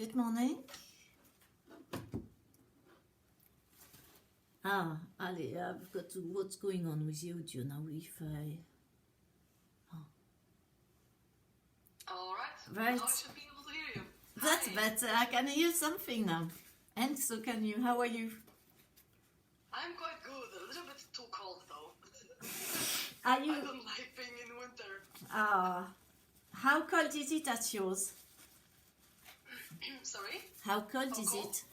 Good morning. Allez, I've got to, what's going on with the audio now if I... All right. Right. Now I should be able to hear you. That's Hi. better. I can hear something now. And so can you. How are you? I'm quite good. A little bit too cold though. Are you... I don't like being in winter. How cold is it at yours? Sorry? How cold How is cold? it?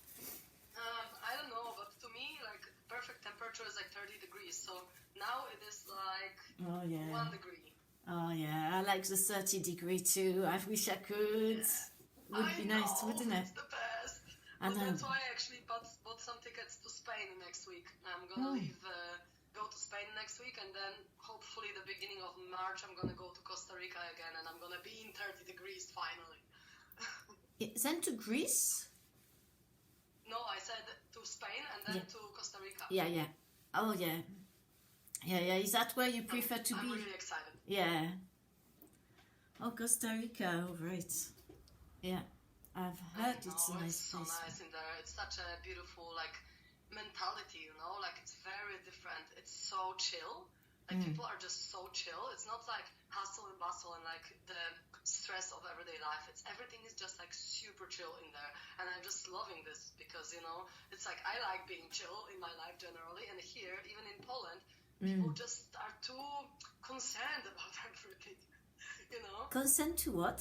I don't know, but to me, like, perfect temperature is like 30 degrees. So now it is like Oh, yeah. 1 degree. Oh, yeah. I like the 30 degree too. I wish I could. Would be nice, wouldn't it? It's the best. I But know. that's why I actually bought some tickets to Spain next week. I'm gonna go to Spain next week, and then hopefully the beginning of March I'm gonna go to Costa Rica again, and I'm gonna be in 30 degrees finally. Then to Greece? No, I said to Spain and then to Costa Rica. Yeah. Oh, yeah. Yeah. Is that where you prefer to I'm be? really excited. Yeah. Oh, Costa Rica. Oh, right. Yeah. I've heard it's a nice so place. nice in there. It's such a beautiful mentality, like it's very different. It's so chill. People are just so chill. It's not like hustle and bustle and like the stress of everyday life. Everything is just like super chill in there, and I'm just loving this because it's like I like being chill in my life generally, and here even in Poland, people just are too concerned about everything. Consent to what?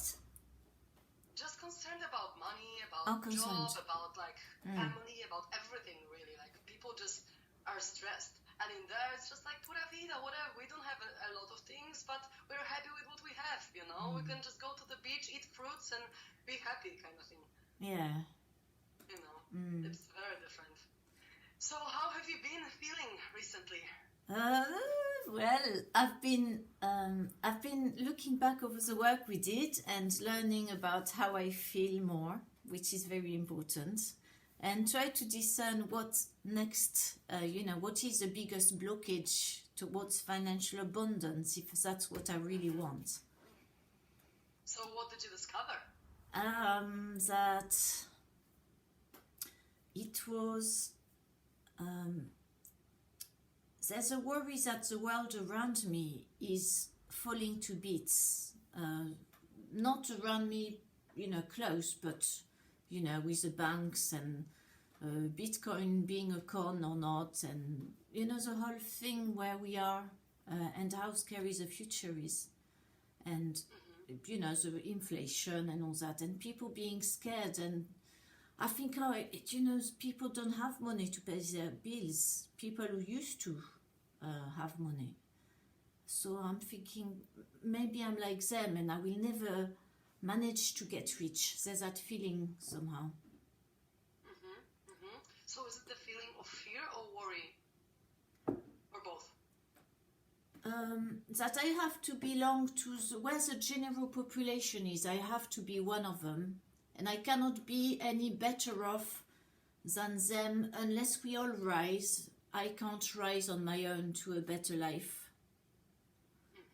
Just concerned about money, about job, about family, about everything really. Like people just are stressed. And in there, it's just like pura vida, whatever. We don't have a lot of things, but we're happy with what we have, We can just go to the beach, eat fruits, and be happy kind of thing. Yeah. It's very different. So how have you been feeling recently? Well, I've been looking back over the work we did and learning about how I feel more, which is very important, and try to discern what's next, what is the biggest blockage towards financial abundance, if that's what I really want. So what did you discover? That it was... there's a worry that the world around me is falling to bits. Not around me, close, but, with the banks and Bitcoin being a con or not, and, the whole thing where we are and how scary the future is. And, the inflation and all that, and people being scared. And I think, people don't have money to pay their bills. People who used to have money. So I'm thinking maybe I'm like them and I will never manage to get rich. There's that feeling somehow. So is it the feeling of fear or worry? Or both? That I have to belong to where the general population is. I have to be one of them. And I cannot be any better off than them unless we all rise. I can't rise on my own to a better life.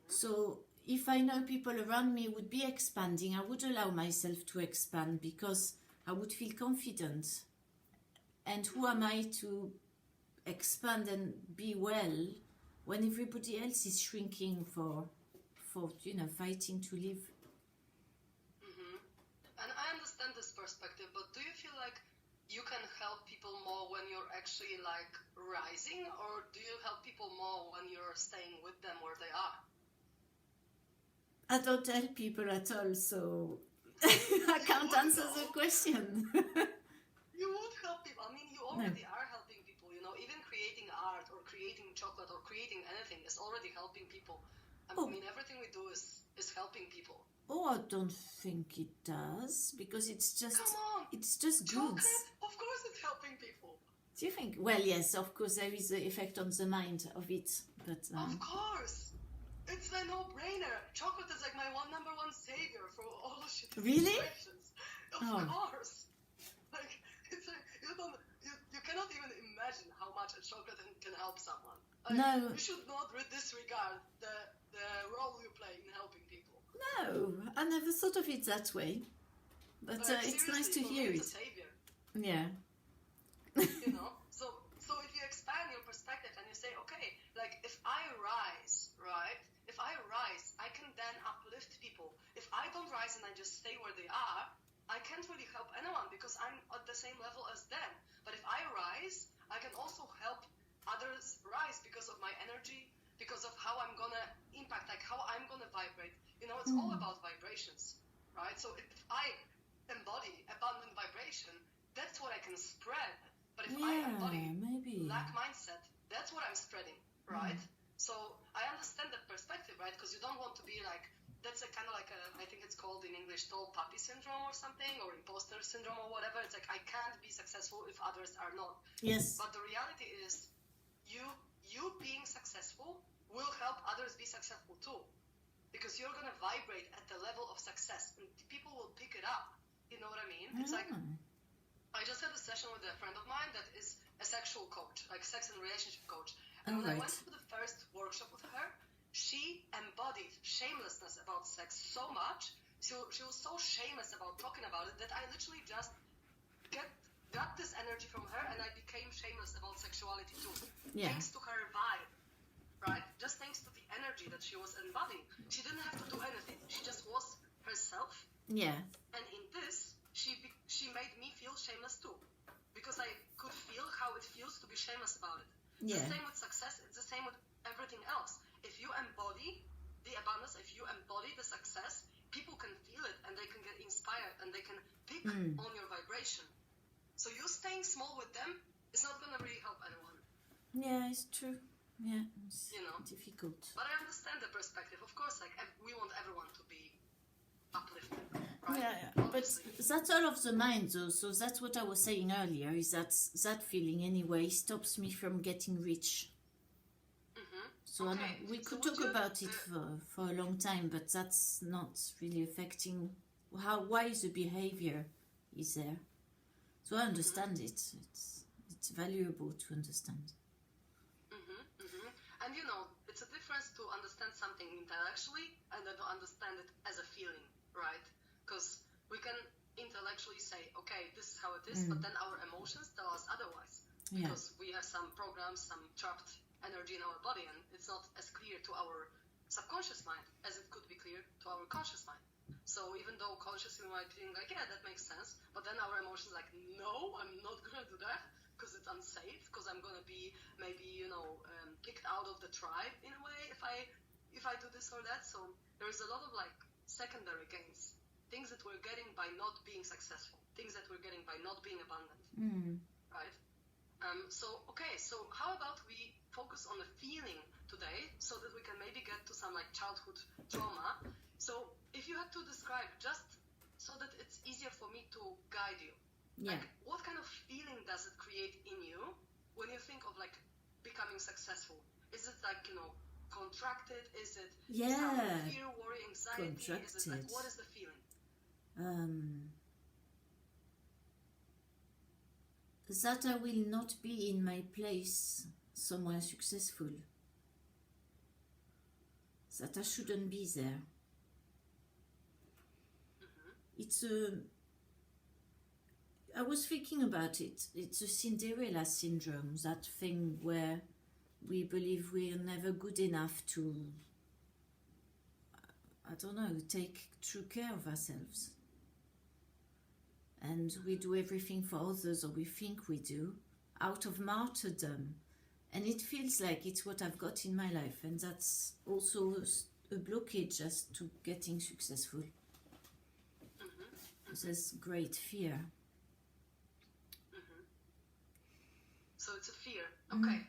So if I know people around me would be expanding, I would allow myself to expand because I would feel confident. And who am I to expand and be well when everybody else is shrinking for fighting to live? And I understand this perspective, but do you feel like you can help people more when you're actually rising, or do you help people more when you're staying with them where they are? I don't help people at all, so I can't answer the question. You would help people. I mean, you already are helping people, even creating art or creating chocolate or creating anything is already helping people. I mean, everything we do is helping people. Oh, I don't think it does, because it's just... Come on! It's just Chocolate, goods. of course it's helping people. Do you think? Well, yes, of course, there is the effect on the mind of it, but... Of course! It's a no-brainer. Chocolate is like my number one savior for all shitty situations. Of course! You cannot even imagine how much a chocolate can help someone. No. You should not disregard the role you play in helping people. No, I never thought of it that way. But Like, it's nice to seriously, for me, hear it's it. a savior. Yeah. You know, so if you expand your perspective and you say, okay, like if I rise, right, if I rise, I can then uplift people. If I don't rise and I just stay where they are, I can't really help anyone because I'm at the same level as them. But if I rise, I can also help others rise because of my energy, because of how I'm gonna impact, like how I'm gonna vibrate. You know, it's all about vibrations, right? So if I embody abundant vibration, that's what I can spread. But if I embody lack mindset, that's what I'm spreading, right? So I understand that perspective, right? Because you don't want to be like, that's a kind of like I think it's called in English tall puppy syndrome or something, or imposter syndrome or whatever. It's like, I can't be successful if others are not. Yes. But the reality is, you being successful will help others be successful too. Because you're going to vibrate at the level of success and people will pick it up. You know what I mean? It's like, I just had a session with a friend of mine that is a sexual coach, like sex and relationship coach. And when I went to the first workshop with her, she embodied shamelessness about sex so much. She was so shameless about talking about it that I literally just got this energy from her and I became shameless about sexuality too. Yeah. Thanks to her vibe, right? Just thanks to the energy that she was embodying. She didn't have to do anything. She just was herself. Yeah. And in this, she made me feel shameless too, because I could feel how it feels to be shameless about it. It's the same with success. It's the same with everything else. If you embody the abundance, if you embody the success, people can feel it and they can get inspired and they can pick on your vibration. So you staying small with them is not going to really help anyone. Yeah, it's true. Yeah, it's difficult. But I understand the perspective. Of course, like we want everyone to be uplifted, right? Yeah. But that's all of the mind, though. So that's what I was saying earlier. Is that feeling anyway stops me from getting rich. So we could talk about it for a long time, but that's not really affecting why the behavior is there. So I understand it. It's valuable to understand. And it's a difference to understand something intellectually and then to understand it as a feeling, right? Because we can intellectually say, okay, this is how it is, but then our emotions tell us otherwise. Because we have some programs, some trapped energy in our body, and it's not as clear to our subconscious mind as it could be clear to our conscious mind. So even though consciously we might think like, yeah, that makes sense, but then our emotions like, no, I'm not gonna do that because it's unsafe, because I'm gonna be maybe kicked out of the tribe in a way if I do this or that. So there is a lot of like secondary gains, things that we're getting by not being successful, things that we're getting by not being abundant, right? So how about we focus on the feeling today so that we can maybe get to some like childhood trauma. So if you had to describe, just so that it's easier for me to guide you, like what kind of feeling does it create in you when you think of like becoming successful? Is it like, contracted? Is it fear, worry, anxiety? Contracted. Is it like, what is the feeling? That I will not be in my place somewhere successful. That I shouldn't be there. It's I was thinking about it. It's a Cinderella syndrome, that thing where we believe we're never good enough to, take true care of ourselves. And we do everything for others, or we think we do, out of martyrdom. And it feels like it's what I've got in my life. And that's also a blockage as to getting successful. There's great fear. So it's a fear. Okay.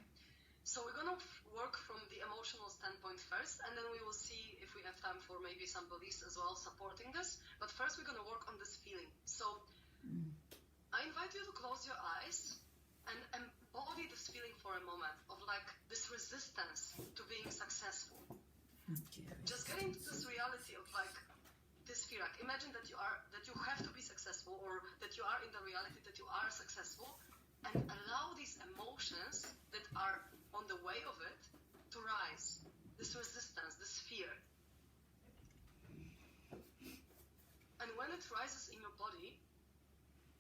So we're going to work from the emotional standpoint first, and then we will see if we have time for maybe some beliefs as well supporting this. But first we're going to work on this feeling. So I invite you to close your eyes and embody this feeling for a moment of like this resistance to being successful. Okay. Just getting to this reality of like this fear. Like imagine that you have to be successful, or that you are in the reality that you are successful, and allow these emotions that are on the way of it to rise. This resistance, this fear. And when it it rises in your body,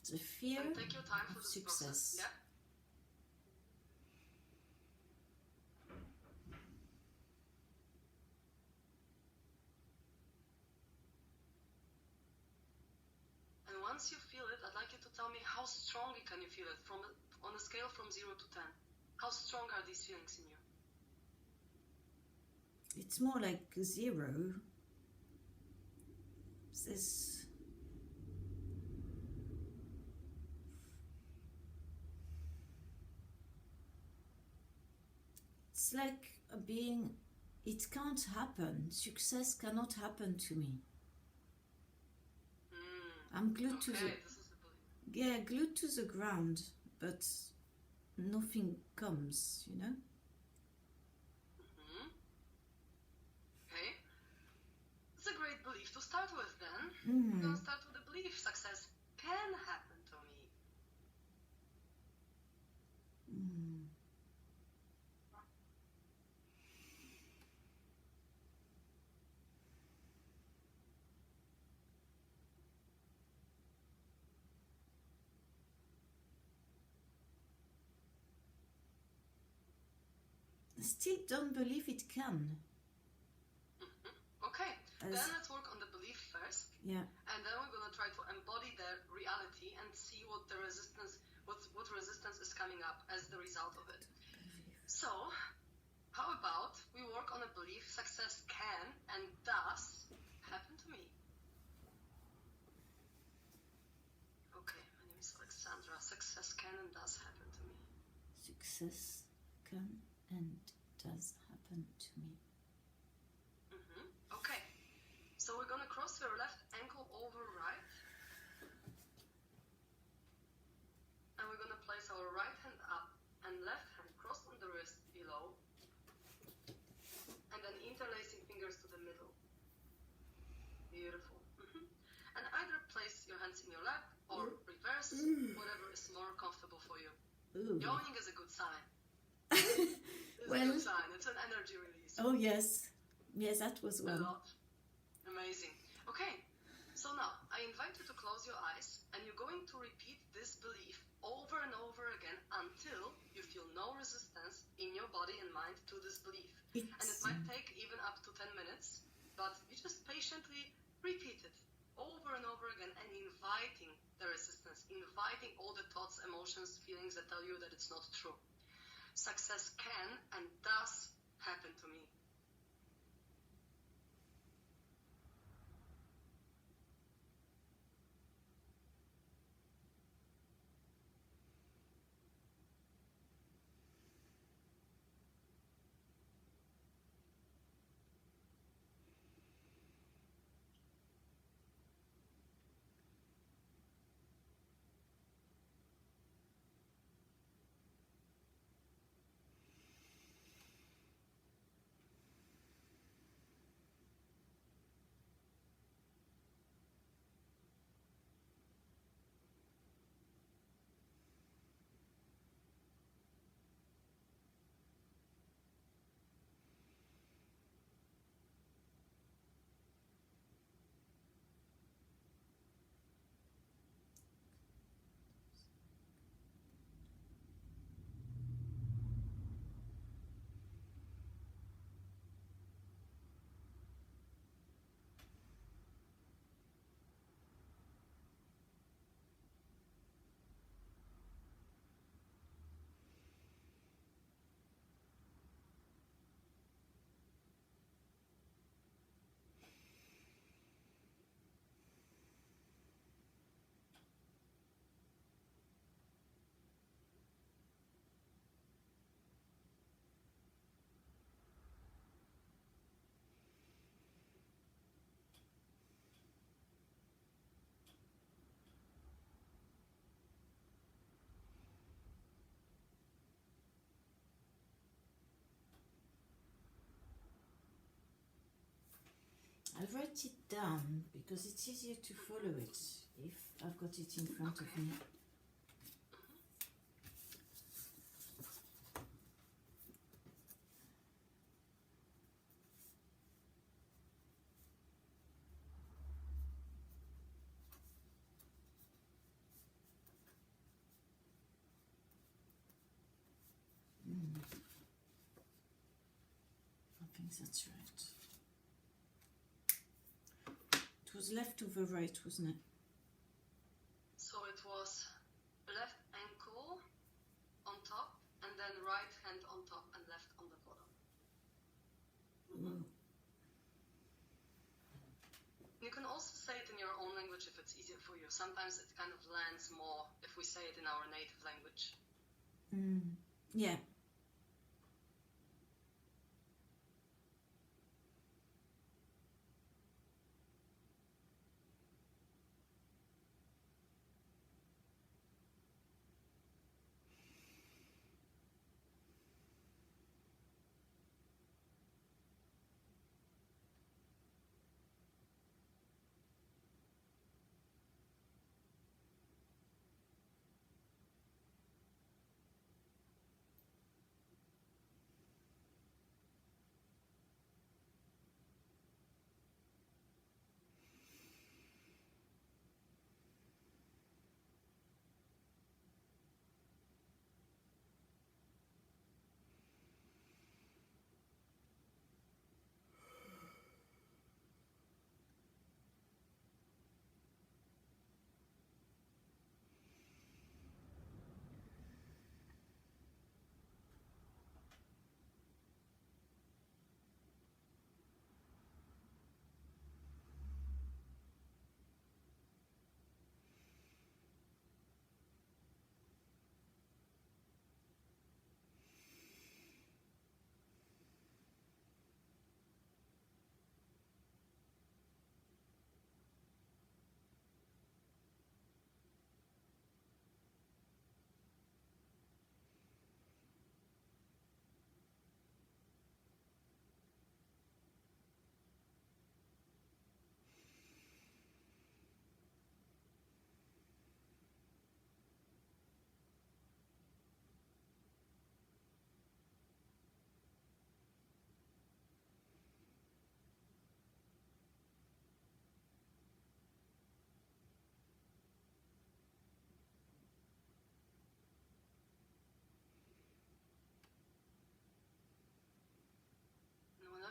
the fear and take your time for of this success. process. Yeah. And once you feel it, I'd like you to tell me how strongly can you feel it on a scale from 0 to 10. How strong are these feelings in you? It's more like 0. This it's like being, it can't happen. Success cannot happen to me. I'm glued to the, this is the belief. yeah, glued to the ground, but nothing comes, you know? Okay. It's a great belief to start with then. Mm. We're going to start with the belief success can happen to me. Mm. I still don't believe it can. Okay, then let's work on the belief first. Yeah. And then we're going to try to embody the reality and see what the resistance, what resistance is coming up as the result of it. So, how about we work on a belief success can and does happen to me? Okay, my name is Alexandra. Success can and does happen to me. Success can and does happen to me. Okay, so we're going to cross your left ankle over right. And we're going to place our right hand up and left hand crossed on the wrist below. And then interlacing fingers to the middle. Beautiful. And either place your hands in your lap or reverse, whatever is more comfortable for you. Ooh. Yawning is a good sign. It's Well, a good sign. It's an energy release. Oh yes. Yes, that was A well. lot. Amazing. Okay, so now I invite you to close your eyes and you're going to repeat this belief over and over again until you feel no resistance in your body and mind to this belief. And it might take even up to 10 minutes, but you just patiently repeat it over and over again and inviting the resistance, inviting all the thoughts, emotions, feelings that tell you that it's not true. Success can and does happen to me. I'll write it down because it's easier to follow it if I've got it in front of me. think that's right. It was left to the right, wasn't it? So it was left ankle on top, and then right hand on top and left on the bottom. You can also say it in your own language if it's easier for you. Sometimes it kind of lands more if we say it in our native language. Yeah.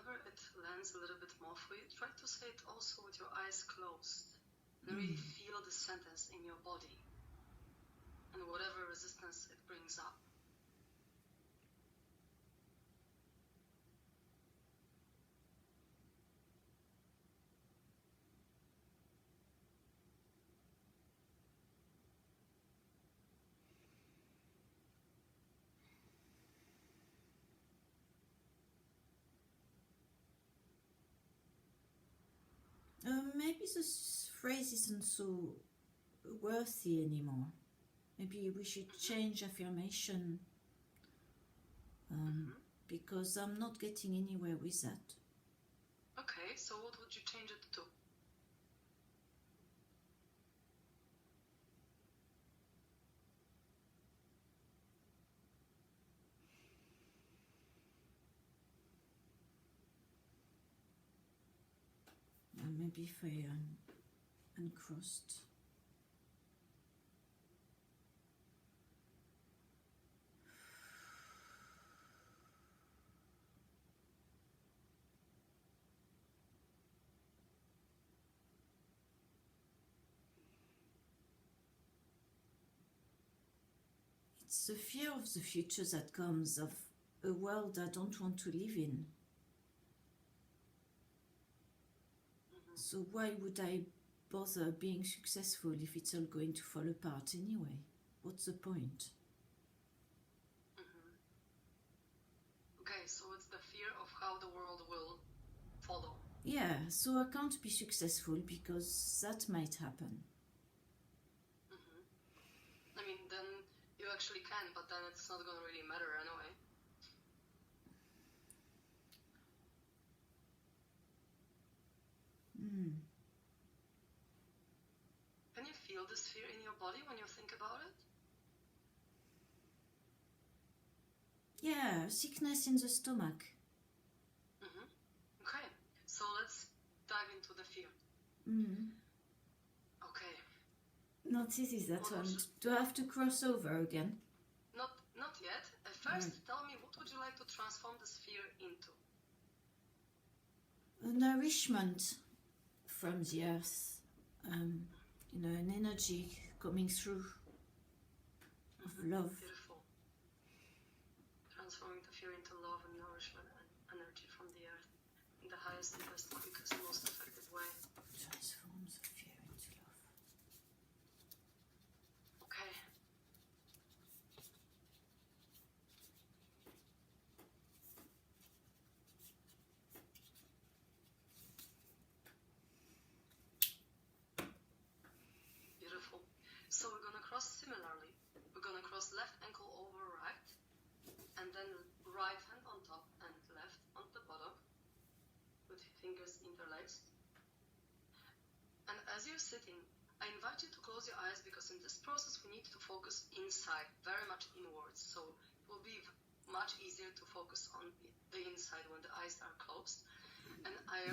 It lands a little bit more for you. Try to say it also with your eyes closed and really feel the sentence in your body and whatever resistance it brings up. Maybe this phrase isn't so worthy anymore. Maybe we should change affirmation because I'm not getting anywhere with that. Okay, so what would you change it to? Maybe if I uncrossed. It's the fear of the future that comes of a world I don't want to live in. So why would I bother being successful if it's all going to fall apart anyway? What's the point? Okay, so it's the fear of how the world will follow. Yeah, so I can't be successful because that might happen. I mean, then you actually can, but then it's not going to really matter anyway. Can you feel this fear in your body when you think about it? Yeah, sickness in the stomach. Okay, so let's dive into the fear. Okay. Not easy, that one. Do I have to cross over again? Not yet. First, tell me, what would you like to transform this fear into? nourishment from the earth, you know, an energy coming through of love. Beautiful. Transforming the fear into love and nourishment and energy from the earth in the highest and best, quickest, most effective way. Transforms the fear into love. Okay. Beautiful. So we're gonna cross similarly. We're gonna cross left ankle over right, and then right hand on top and left on the bottom, with fingers interlaced. And as you're sitting, I invite you to close your eyes, because in this process we need to focus inside, very much inwards. So it will be much easier to focus on the inside when the eyes are closed. And I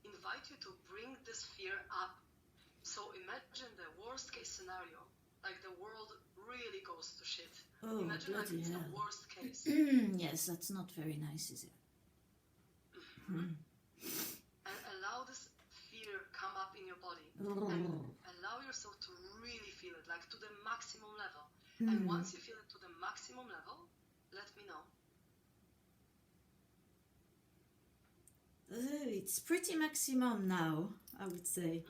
invite you to bring this fear up. So imagine the worst case scenario, like the world really goes to shit. Oh, Imagine like bloody it's hell. the worst case. Yes, that's not very nice, is it? And allow this fear come up in your body. And allow yourself to really feel it, like to the maximum level. And once you feel it to the maximum level, let me know. It's pretty maximum now, I would say.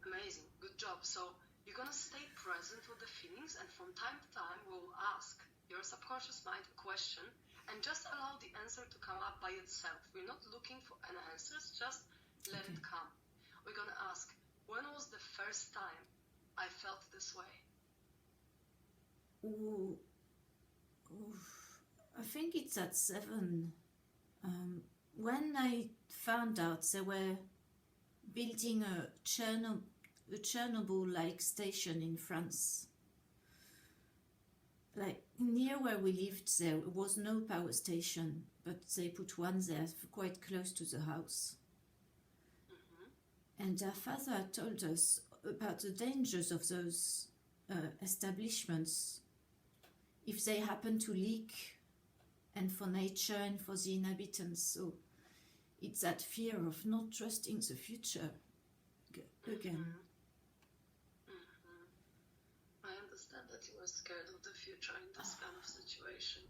Amazing, good job. So you're gonna stay present with the feelings, and from time to time we'll ask your subconscious mind a question, and just allow the answer to come up by itself. We're not looking for any answers, just let it come. We're gonna ask, when was the first time I felt this way? Ooh. I think it's at 7. When I found out they were building a Chernobyl-like station in France, like near where we lived, there was no power station, but they put one there quite close to the house. And our father told us about the dangers of those establishments if they happen to leak, and for nature and for the inhabitants. So it's that fear of not trusting the future again. I understand that you are scared of the future in this kind of situation.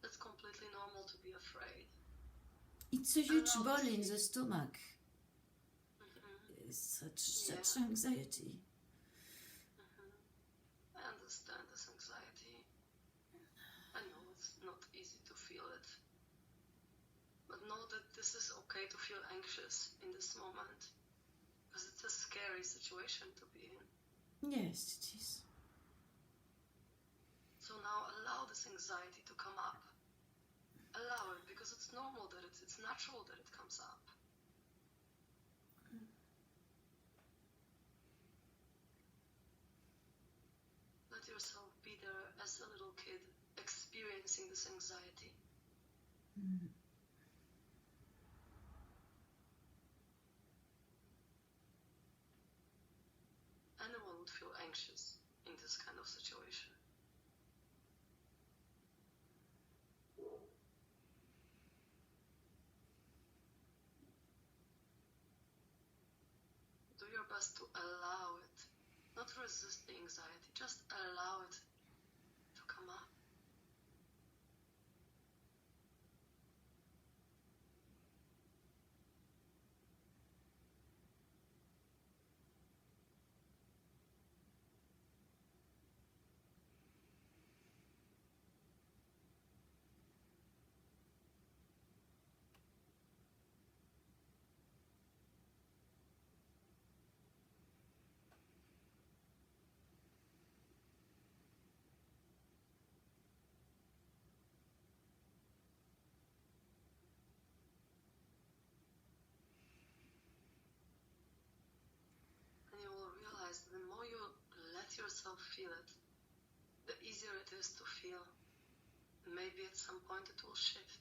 It's completely normal to be afraid. It's a huge ball in the stomach. It's such anxiety. I understand this anxiety. I know it's not easy to feel it. But know that this is okay to feel anxious in this moment, because it's a scary situation to be in. Yes, it is. So now allow this anxiety to come up. Allow it, because it's normal, that it's natural that it comes up. Let yourself be there as a little kid, experiencing this anxiety. Anyone would feel anxious in this kind of situation. Do your best to allow it, not resist the anxiety, just allow it to come up. The more you let yourself feel it, the easier it is to feel. Maybe at some point it will shift.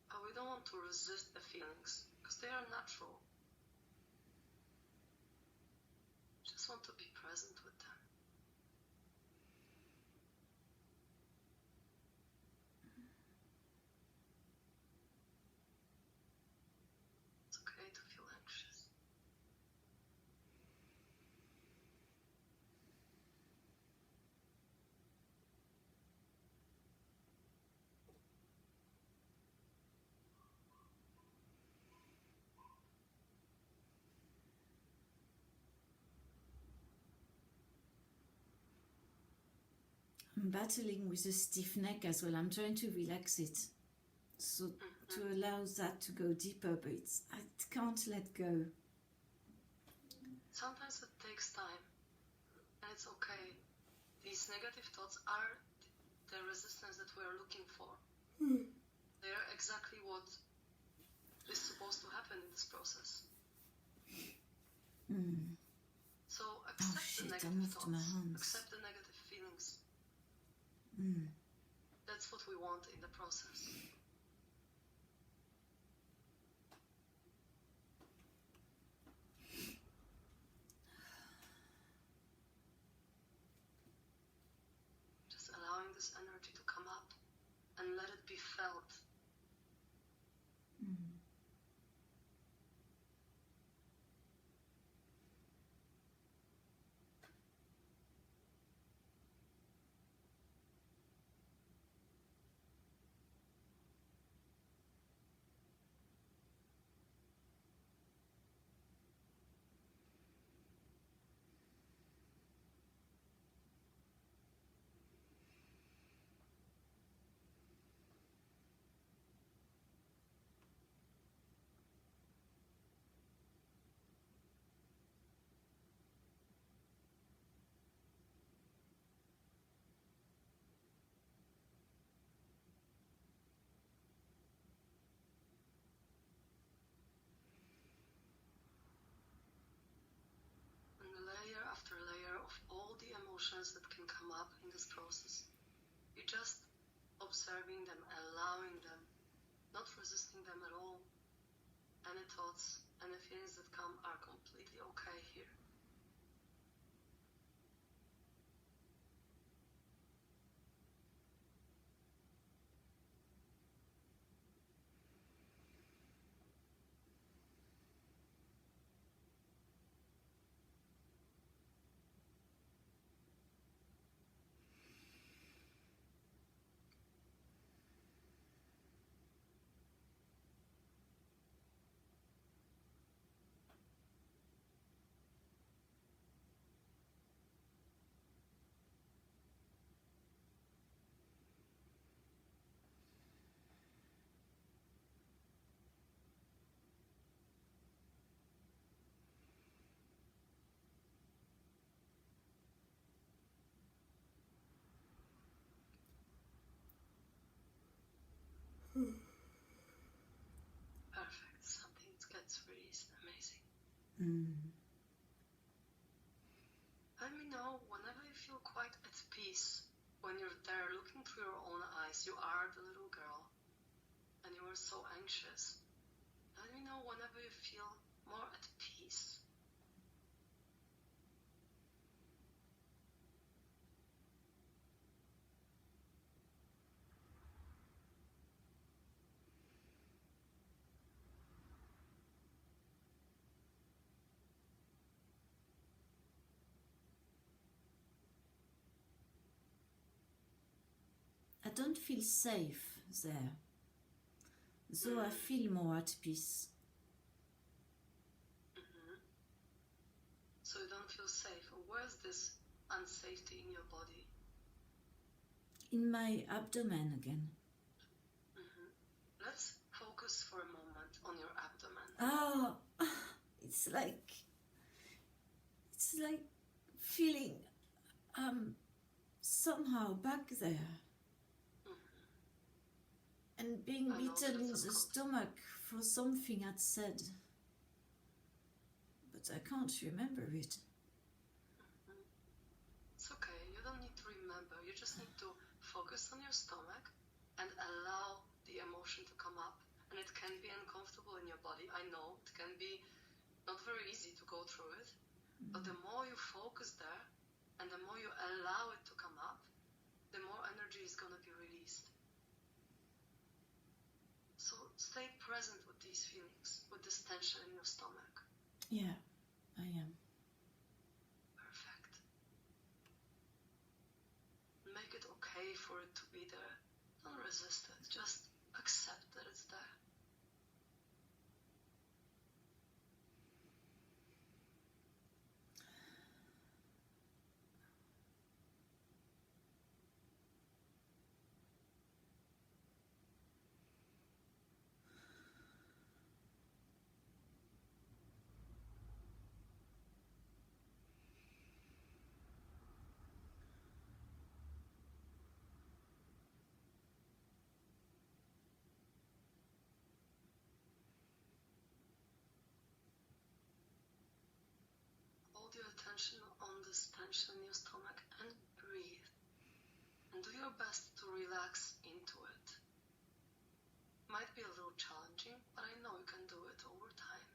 But we don't want to resist the feelings, because they are natural. Just want to be present with them. I'm battling with a stiff neck as well. I'm trying to relax it, so to allow that to go deeper, but I can't let go. Sometimes it takes time, and it's okay. These negative thoughts are the resistance that we are looking for. They are exactly what is supposed to happen in this process. So accept the negative thoughts, accept the negative feelings. That's what we want in the process. Just allowing this energy to come up and let it be felt. Layer after layer of all the emotions that can come up in this process. You're just observing them, allowing them, not resisting them at all. Any thoughts, any feelings that come are completely okay here. Perfect. Something gets released. Amazing. Let me know whenever you feel quite at peace, when you're there looking through your own eyes. You are the little girl, and you were so anxious. Let me know whenever you feel more at peace. I don't feel safe there, so I feel more at peace. So you don't feel safe. Where's this unsafety in your body? In my abdomen again. Let's focus for a moment on your abdomen. Oh, it's like feeling somehow back there. And being beaten in the stomach for something I'd said. But I can't remember it. It's okay, you don't need to remember. You just need to focus on your stomach and allow the emotion to come up. And it can be uncomfortable in your body. I know it can be not very easy to go through it. But the more you focus there and the more you allow it to come up, the more energy is going to be released. So stay present with these feelings, with this tension in your stomach. Yeah, I am. Perfect. Make it okay for it to be there. Don't resist it. Just accept that it's there. attention on this tension in your stomach and breathe. And do your best to relax into it. Might be a little challenging, but I know you can do it over time.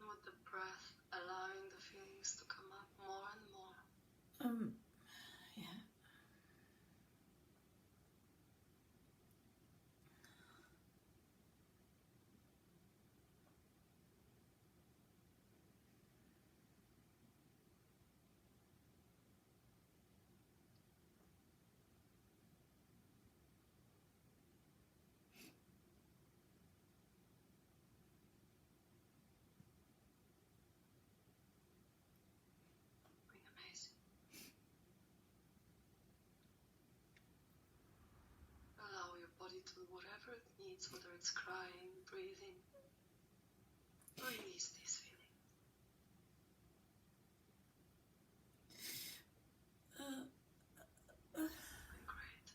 With the breath, allowing the feelings to come up more and more. Yeah. Doing amazing. Allow your body to do whatever it needs, whether it's crying, breathing. Release these feelings. Doing great.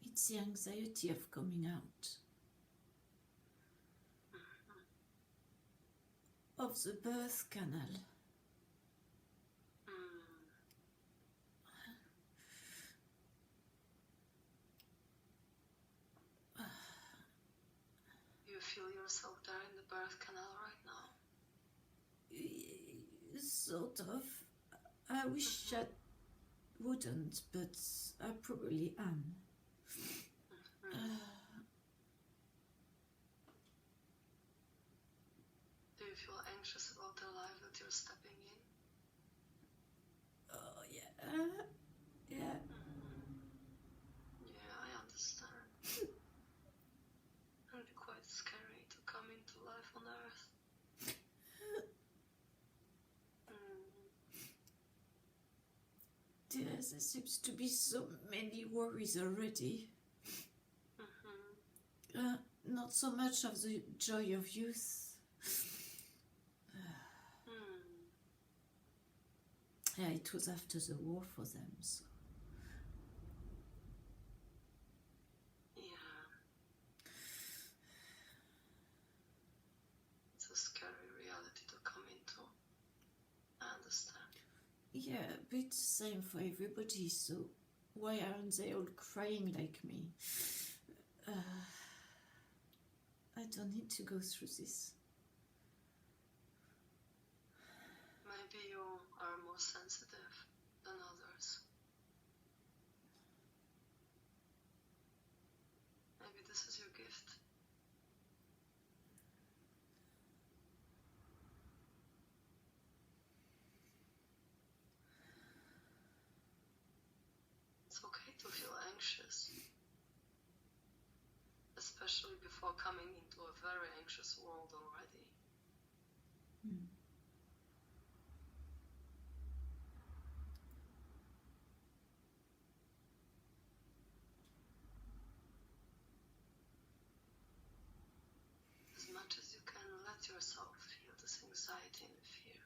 It's the anxiety of coming out. Of the birth canal. You feel yourself there in the birth canal right now? Sort of. I wish I wouldn't, but I probably am. Do you feel anxious about the life that you're stepping in? Oh, yeah. Yeah. Yeah, I understand. It'd be quite scary to come into life on Earth. There seems to be so many worries already. Not so much of the joy of youth. Yeah, it was after the war for them, so. Yeah. It's a scary reality to come into. I understand. Yeah, but it's the same for everybody, so why aren't they all crying like me? I don't need to go through this. Maybe you are more sensitive than others. Maybe this is your gift. It's okay to feel anxious, especially before coming into a very anxious world already. As much as you can, let yourself feel this anxiety and fear.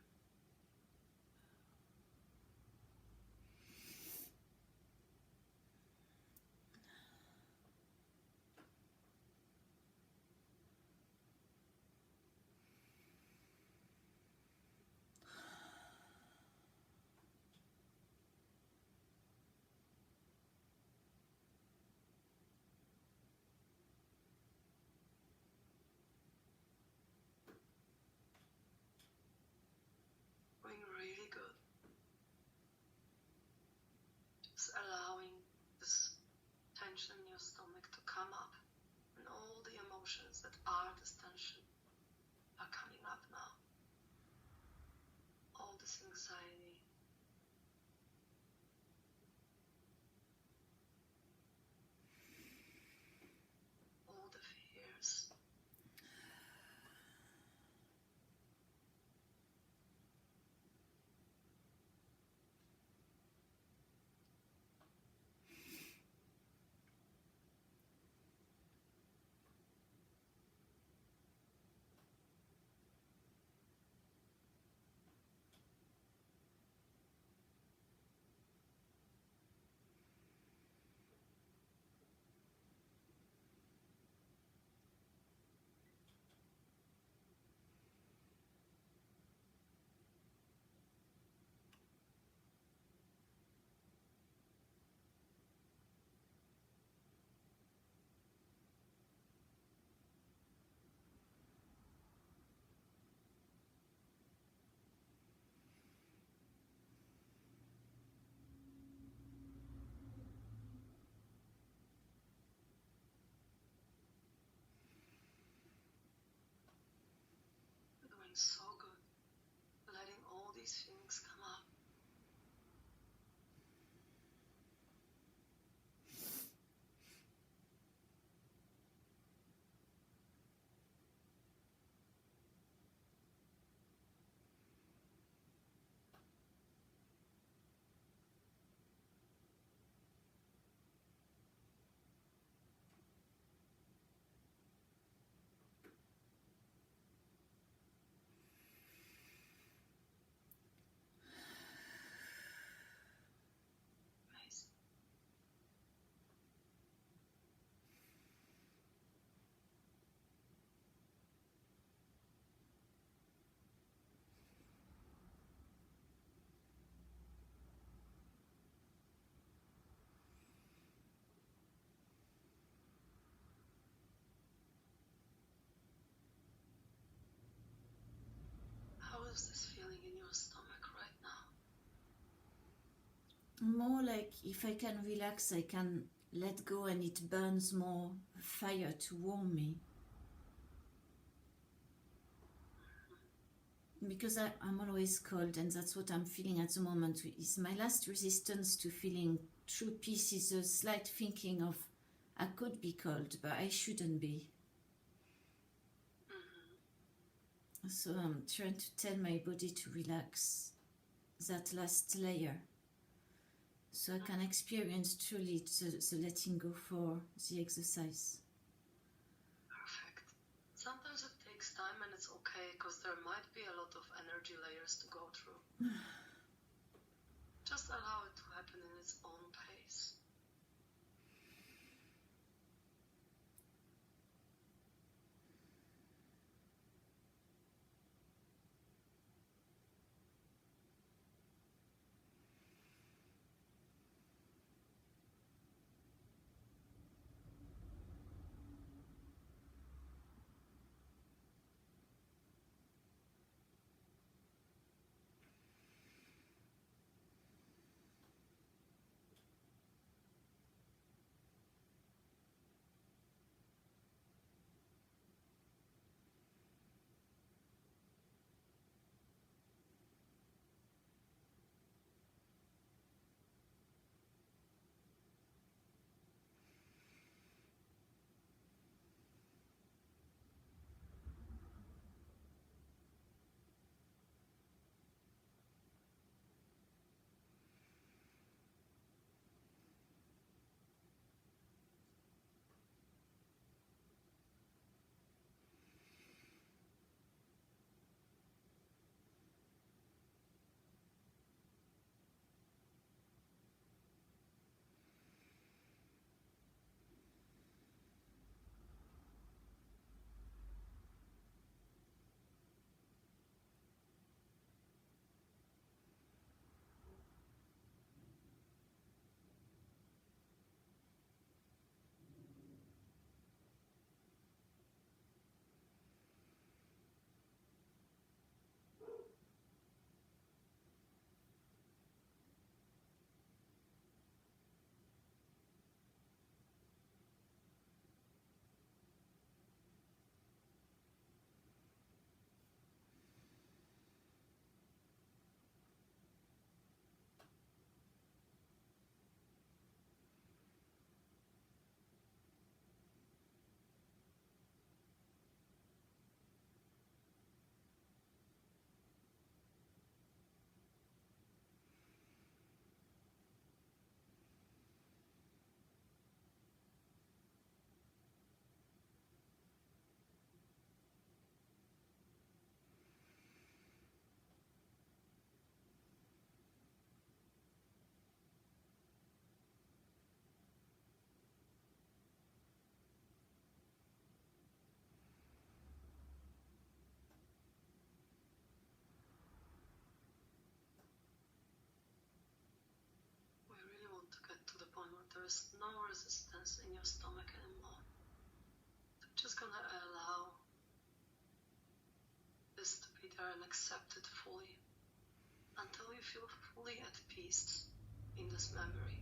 emotions that are this tension are coming up now. All this anxiety. All the fears. You're doing so good. Letting all these feelings come up. Nice. How is this feeling in your stomach right now? More like if I can relax, I can let go and it burns more fire to warm me. Because I'm always cold, and that's what I'm feeling at the moment. Is my last resistance to feeling true peace is a slight thinking of I could be cold, but I shouldn't be. So I'm trying to tell my body to relax that last layer, so I can experience truly the letting go for the exercise. Perfect. Sometimes it takes time and it's okay because there might be a lot of energy layers to go through. Just allow it to happen in its own pace. is no resistance in your stomach anymore. So I'm just gonna allow this to be there and accept it fully until you feel fully at peace in this memory.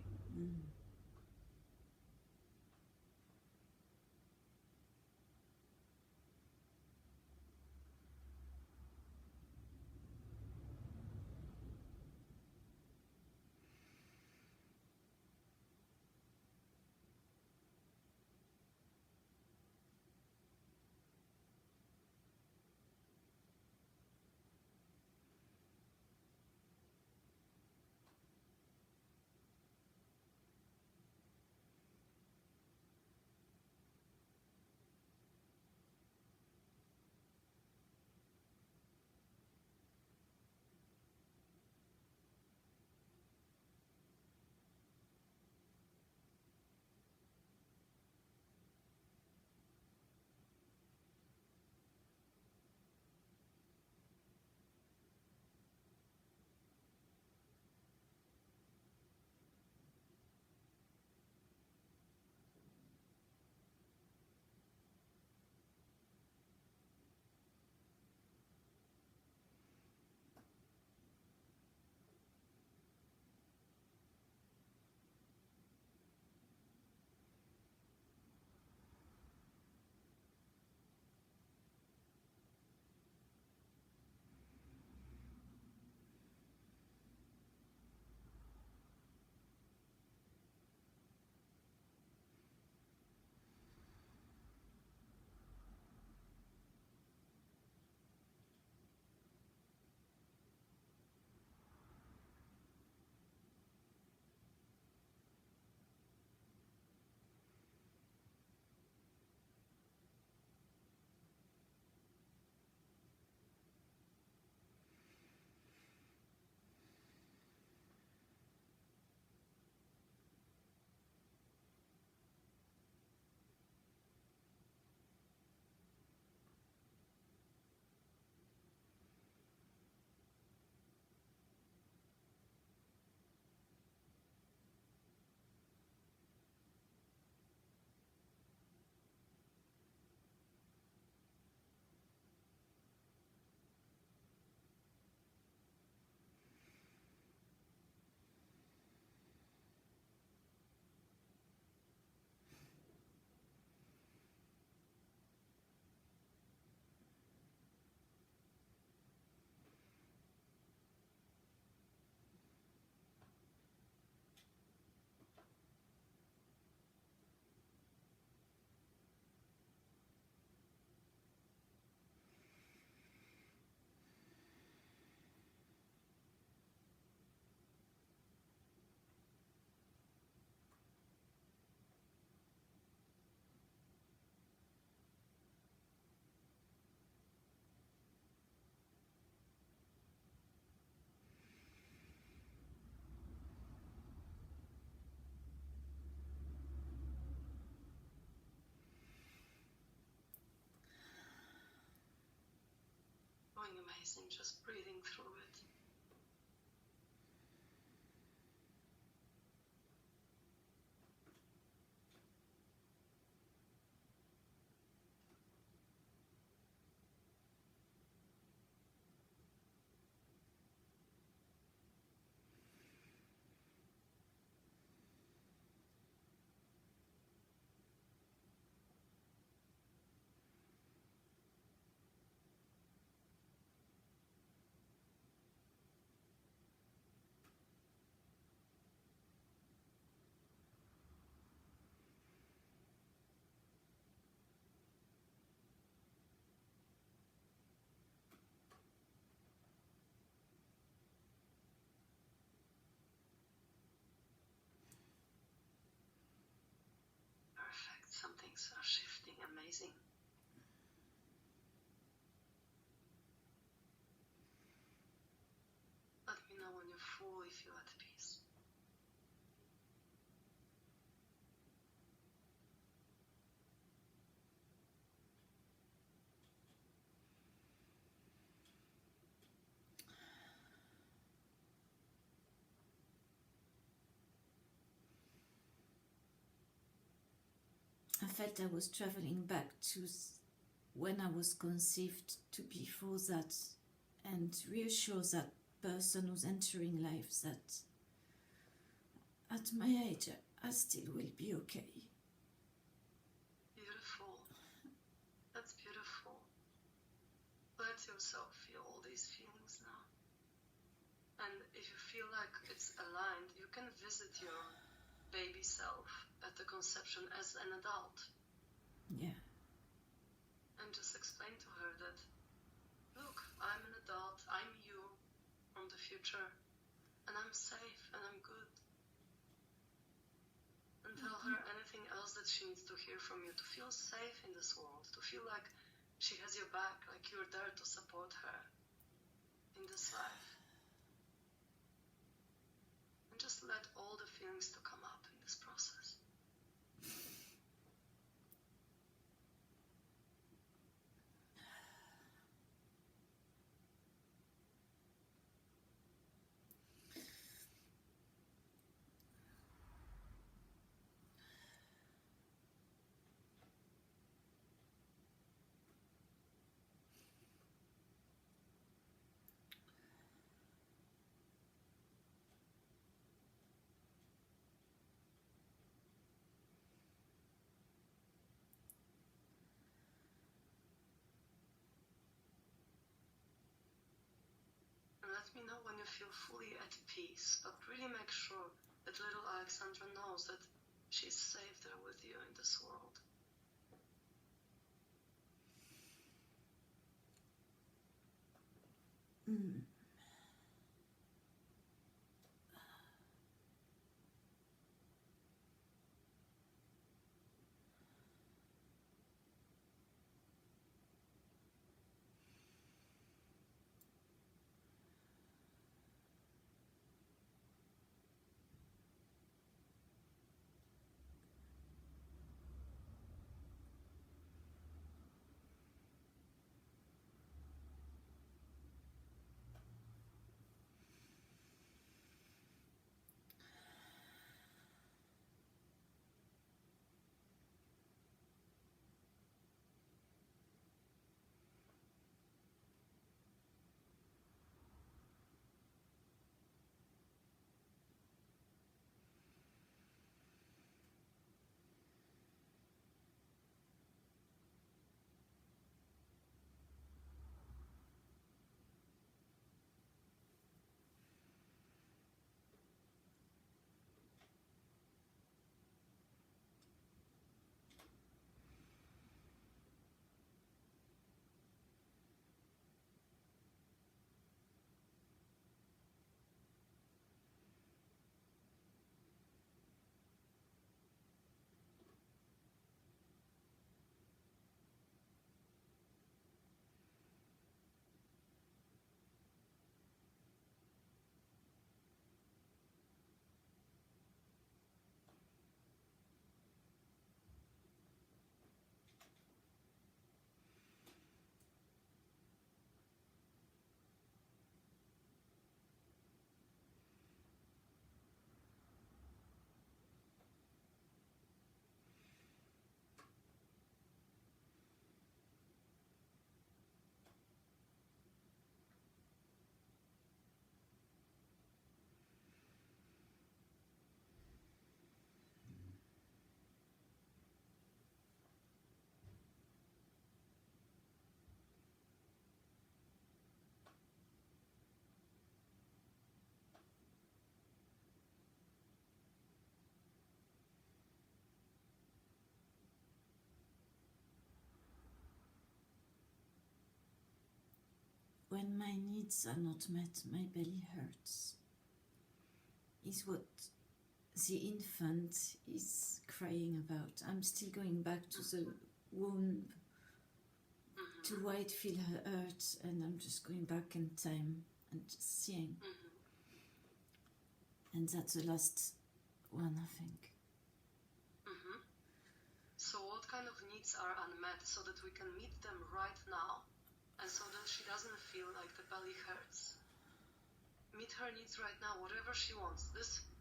Amazing, just breathing through it. Perfect, some things are shifting, amazing. Let me know when you fully feel at peace. I felt I was traveling back to when I was conceived, to before that, and reassure that person who's entering life that at my age I still will be okay. Beautiful. That's beautiful. Let yourself feel all these feelings now. And if you feel like it's aligned, you can visit your baby self at the conception as an adult. Yeah. And just explain to her that, look, I'm an adult, I'm you from the future, and I'm safe and I'm good. And tell her anything else that she needs to hear from you, to feel safe in this world, to feel like she has your back, like you're there to support her in this life. And just let all the feelings to come up in this process. Let me know when you feel fully at peace, but really make sure that little Alexandra knows that she's safe there with you in this world. When my needs are not met, my belly hurts, is what the infant is crying about. I'm still going back to the womb, to why it feel hurt, and I'm just going back in time and just seeing. And that's the last one, I think. So what kind of needs are unmet so that we can meet them right now? And so that she doesn't feel like the belly hurts. Meet her needs right now, whatever she wants.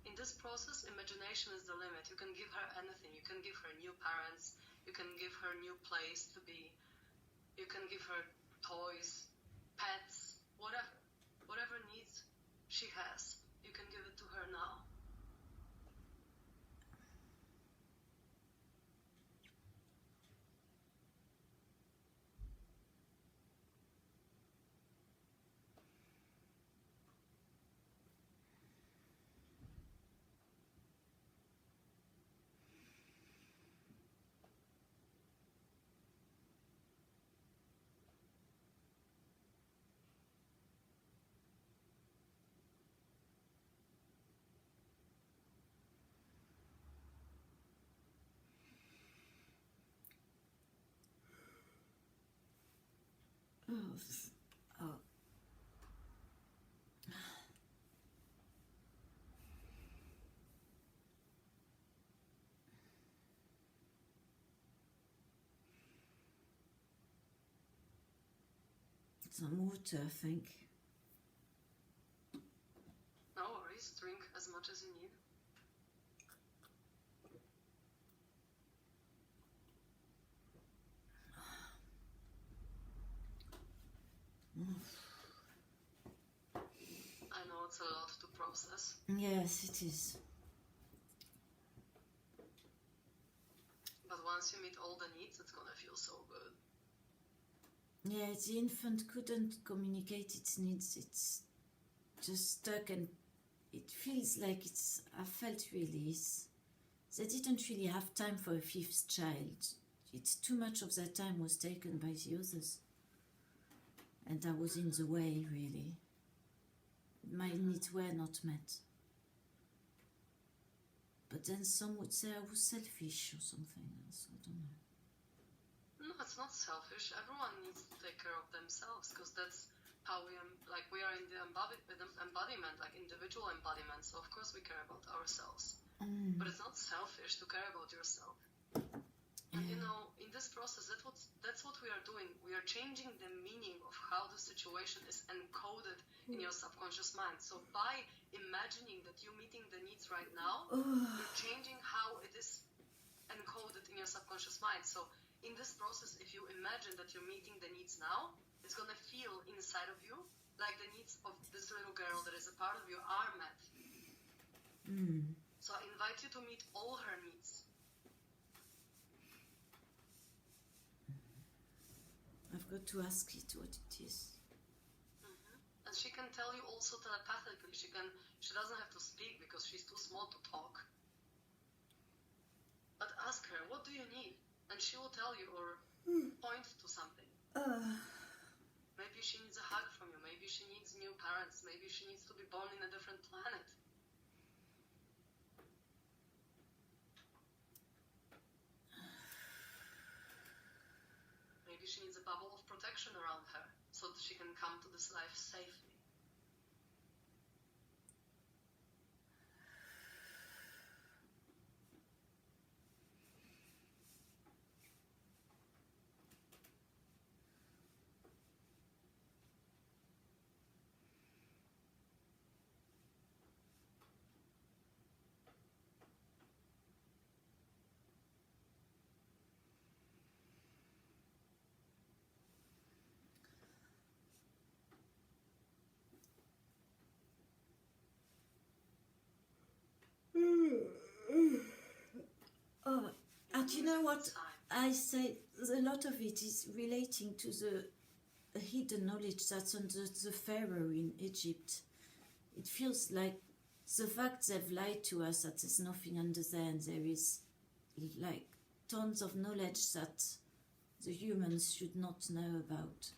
In this process, imagination is the limit. You can give her anything. You can give her new parents. You can give her a new place to be. You can give her toys, pets, whatever needs she has. You can give it to her now. Oh. Some water, I think. No worries, drink as much as you need. I know it's a lot to process. Yes, it is. But once you meet all the needs, it's gonna feel so good. Yeah, the infant couldn't communicate its needs. It's just stuck, and it feels like it's, I felt really, they didn't really have time for a fifth child. It's too much of their time was taken by the others. And I was in the way, really. My needs were not met. But then some would say I was selfish or something else, I don't know. No, it's not selfish. Everyone needs to take care of themselves, because that's how we are in the embodiment, like individual embodiment. So of course we care about ourselves. But it's not selfish to care about yourself. And you know, in this process, that's what we are doing. We are changing the meaning of how the situation is encoded in your subconscious mind. So by imagining that you're meeting the needs right now, you're changing how it is encoded in your subconscious mind. So in this process, if you imagine that you're meeting the needs now, it's going to feel inside of you like the needs of this little girl that is a part of you are met. So I invite you to meet all her needs. I've got to ask it what it is. And she can tell you also telepathically. She doesn't have to speak because she's too small to talk. But ask her, what do you need? And she will tell you or point to something. Maybe she needs a hug from you. Maybe she needs new parents. Maybe she needs to be born in a different planet. Maybe she needs a bubble of protection around her so that she can come to this life safely. And you know what I say, a lot of it is relating to the hidden knowledge that's under the Pharaoh in Egypt. It feels like the fact they've lied to us that there's nothing under there, and there is like tons of knowledge that the humans should not know about.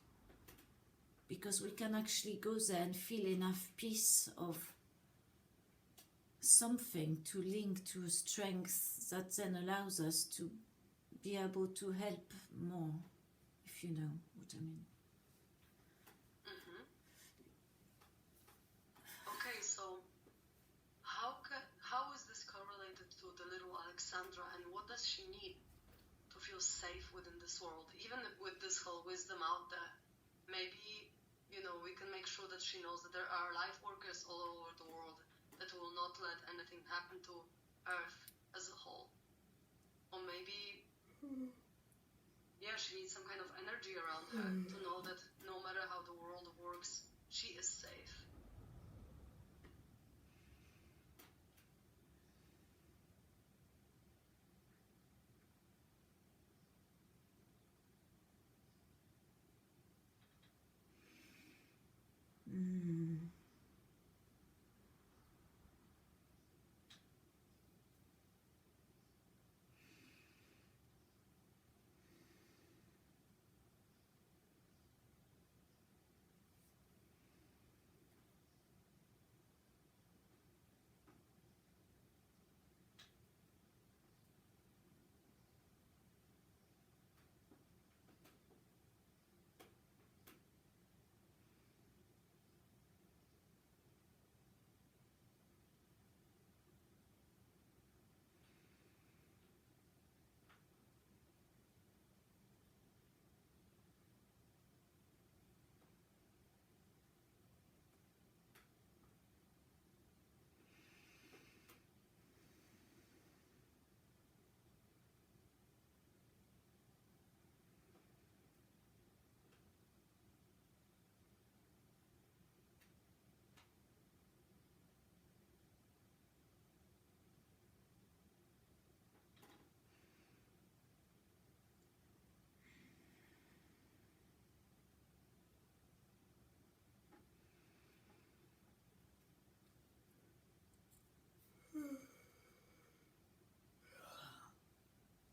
Because we can actually go there and feel enough peace of something to link to a strength that then allows us to be able to help more, if you know what I mean. Okay, so how is this correlated to the little Alexandra, and what does she need to feel safe within this world? Even with this whole wisdom out there, maybe, you know, we can make sure that she knows that there are life workers all over the world that will not let anything happen to Earth as a whole. Or maybe Yeah, she needs some kind of energy around her to know that no matter how the world works, she is safe.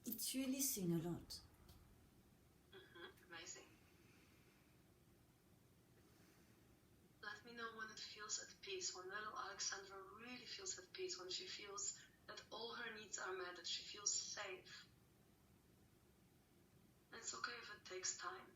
It's releasing a lot. Amazing. Let me know when it feels at peace, when little Alexandra really feels at peace, when she feels that all her needs are met, that she feels safe. And it's okay if it takes time.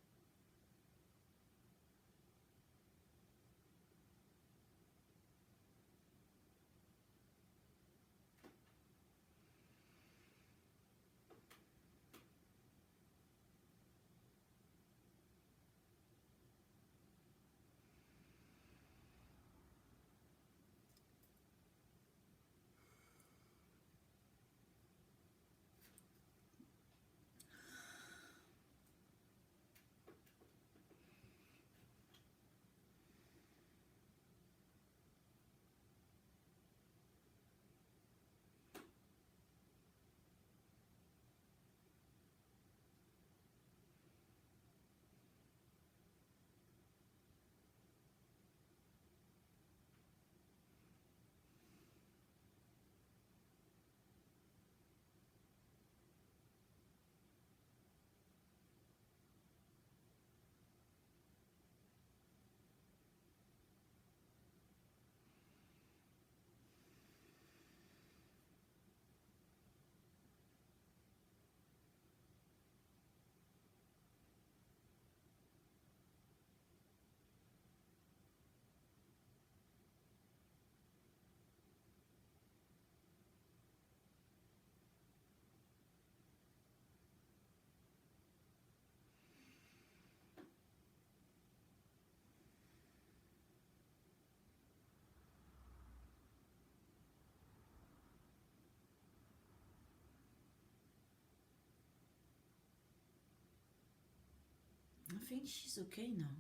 I think she's okay now.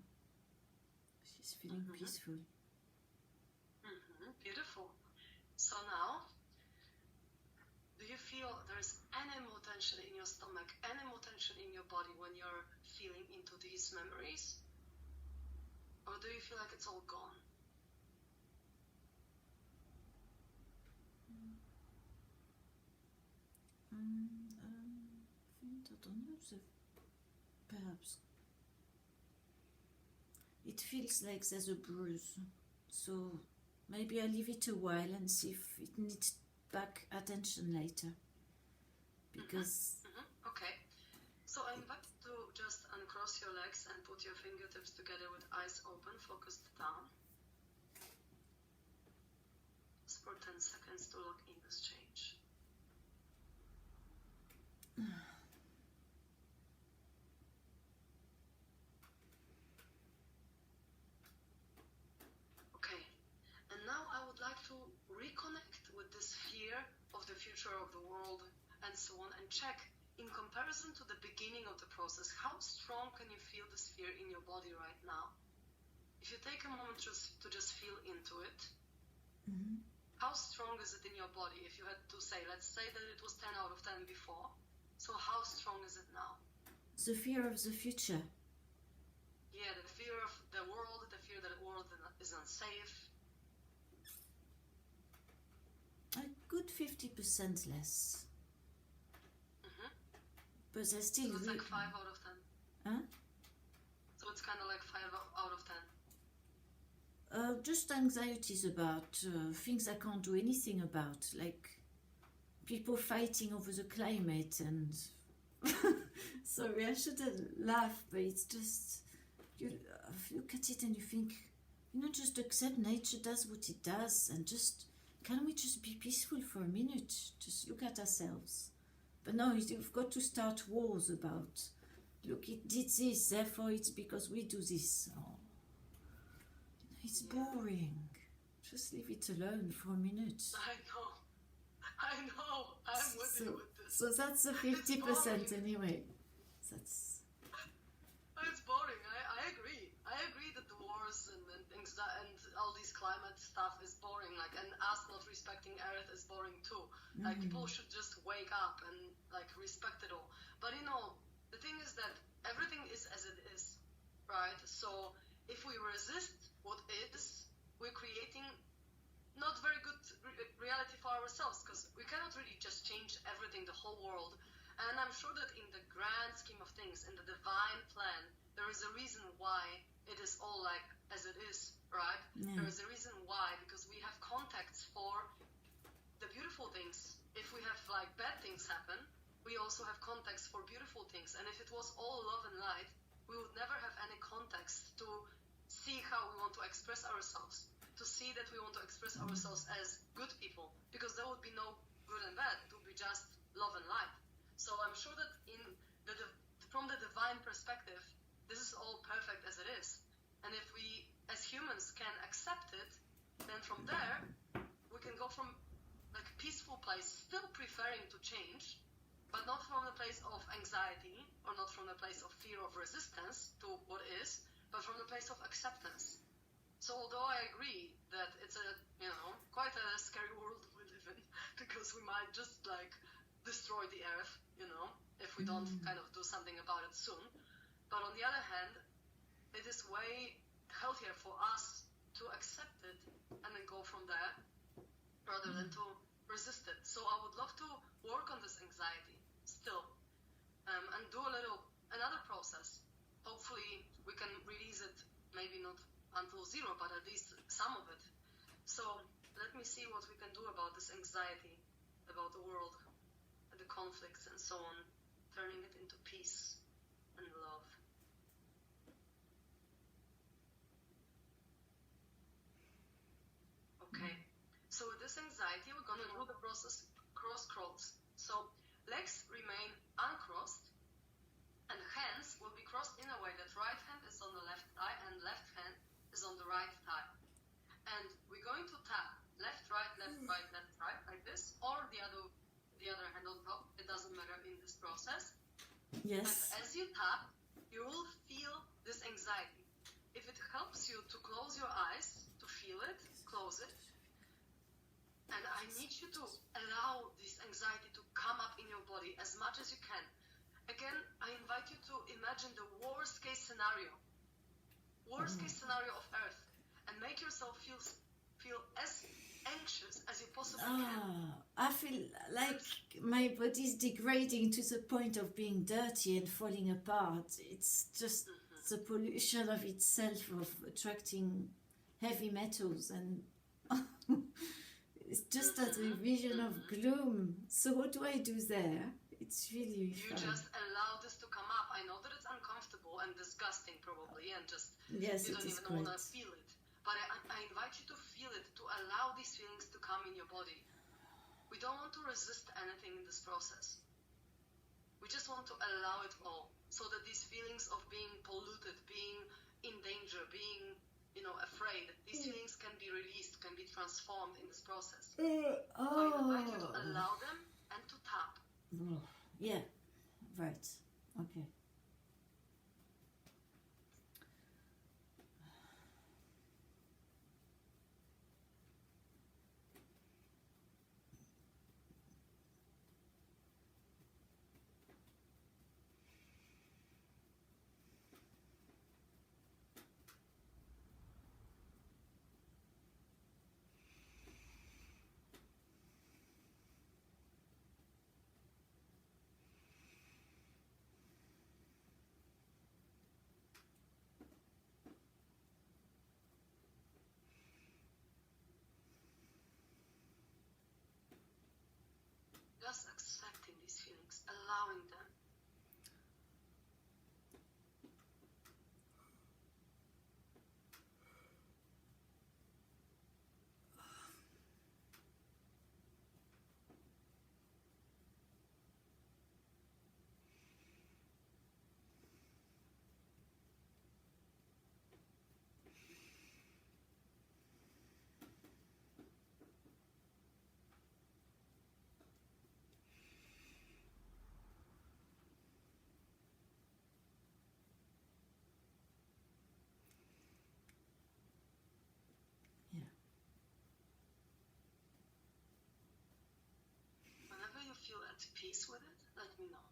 She's feeling peaceful. Beautiful. So now, do you feel there's any more tension in your stomach, any more tension in your body when you're feeling into these memories? Or do you feel like it's all gone? I don't know, perhaps. It feels like there's a bruise, so maybe I'll leave it a while and see if it needs back attention later. Because Okay, so I invite you to just uncross your legs and put your fingertips together with eyes open, focused down. Just for 10 seconds to lock in this change. Okay, and now I would like to reconnect with this fear of the future of the world and so on, and check in comparison to the beginning of the process, how strong can you feel this fear in your body right now? If you take a moment just to feel into it, how strong is it in your body? If you had to say, let's say that it was 10 out of 10 before, so how strong is it now? The fear of the future. Yeah, the fear of the world, the fear that the world is unsafe. A good 50% less. But I still... So it's like 5 out of 10. Huh? So it's kind of like 5 out of 10. Just anxieties about things I can't do anything about, like people fighting over the climate and... Sorry, I shouldn't laugh, but it's just... You look at it and you think, just accept nature does what it does, and just... Can we just be peaceful for a minute? Just look at ourselves. But no, you've got to start wars about, look, it did this, therefore it's because we do this. Oh. It's boring. Just leave it alone for a minute. I know. I'm with you with this. So that's the 50% anyway. That's... It's boring. I agree. I agree that the wars and things and all these climate stuff is boring. Like, and us not respecting Earth is boring too. Like, people should just wake up and like respect it all. But the thing is that everything is as it is, right? So if we resist what is, we're creating not very good reality for ourselves, because we cannot really just change everything, the whole world. And I'm sure that in the grand scheme of things, in the divine plan, there is a reason why it is all like as it is, right? Yeah. There is a reason why, because we have contexts for the beautiful things. If we have like bad things happen, we also have context for beautiful things. And if it was all love and light, we would never have any context to see how we want to express ourselves, to see that we want to express ourselves as good people, because there would be no good and bad. It would be just love and light. So I'm sure that from the divine perspective, this is all perfect as it is. And if we, as humans, can accept it, then from there, we can go from like a peaceful place, still preferring to change, but not from the place of anxiety, or not from the place of fear of resistance to what is, but from the place of acceptance. So although I agree that it's quite a scary world we live in, because we might just like destroy the earth, if we don't kind of do something about it soon. But on the other hand, it is way healthier for us to accept it and then go from there, rather than to resist it. So I would love to work on this anxiety still, and do another process. Hopefully we can release it, maybe not until zero, but at least some of it. So let me see what we can do about this anxiety, about the world, and the conflicts and so on, turning it into peace and love. Okay, so with this anxiety, we're going to do the process cross-crawls. So legs remain uncrossed, and hands will be crossed in a way that right hand is on the left thigh and left hand is on the right thigh. And we're going to tap left, right, like this, or the other hand on top. It doesn't matter in this process. Yes. And as you tap, you will feel this anxiety. If it helps you to close your eyes, to feel it, close it. And I need you to allow this anxiety to come up in your body as much as you can. Again, I invite you to imagine the worst case scenario of Earth, and make yourself feel as anxious as you possibly can. I feel like my body's degrading to the point of being dirty and falling apart. It's just the pollution of itself, of attracting heavy metals, and it's just that vision of gloom. So what do I do there? It's really You fun. just allow this to come up. I know that it's uncomfortable and disgusting probably, and just Yes, you it don't is even want to great. feel it. But I invite you to feel it, to allow these feelings to come in your body. We don't want to resist anything in this process. We just want to allow it all, so that these feelings of being polluted, being in danger, being afraid, these feelings can be released, can be transformed in this process. So I invite you to allow them and to tap. Yeah. Right. Okay. Just accepting these feelings, allowing them. Yeah. Whenever you feel at peace with it, let me know.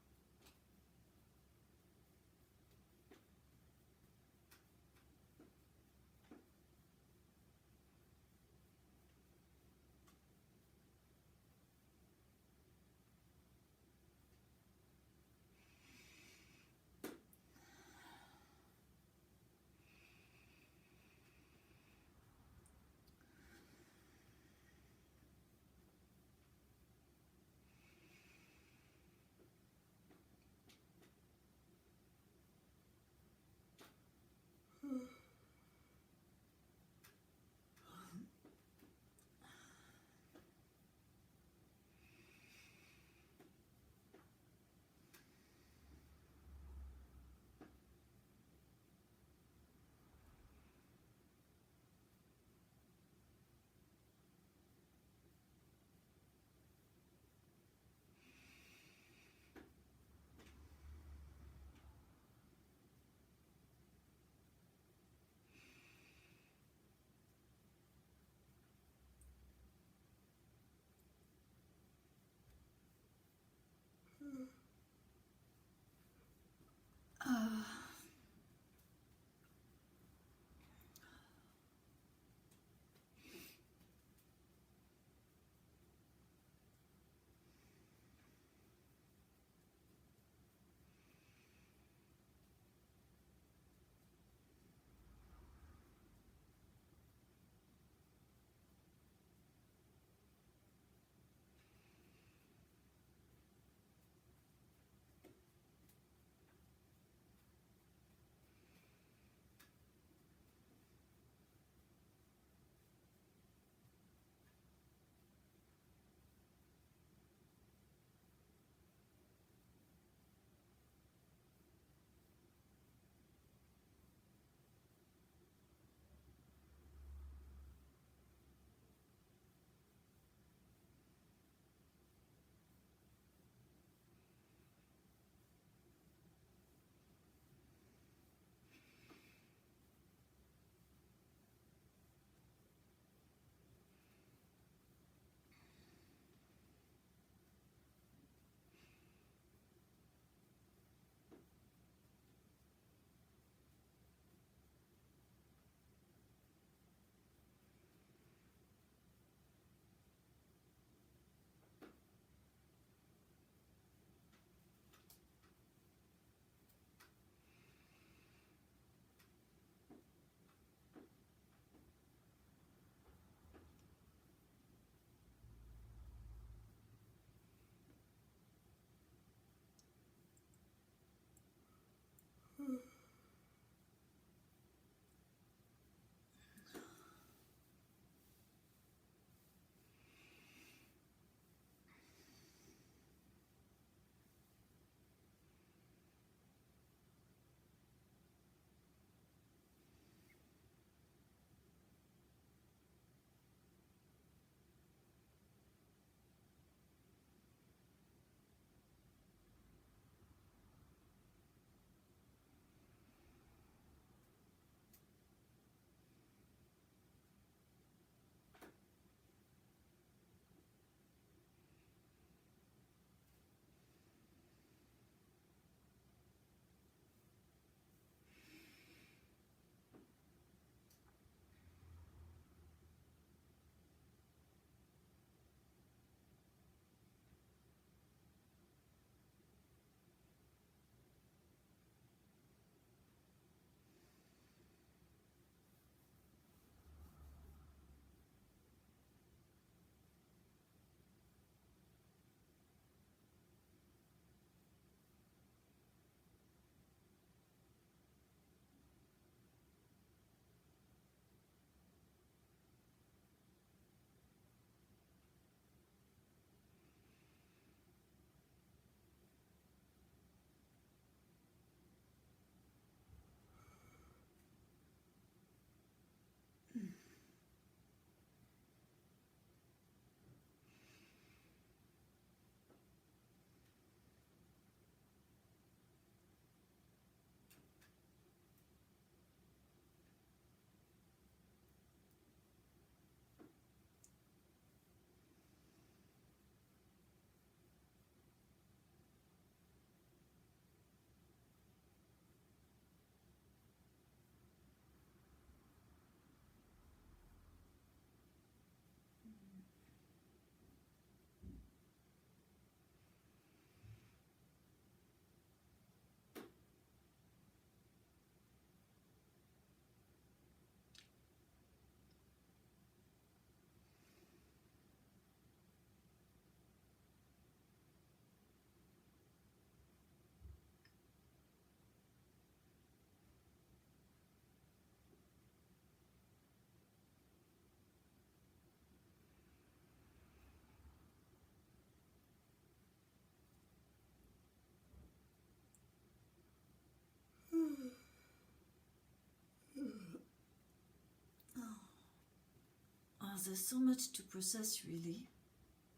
there's so much to process, really.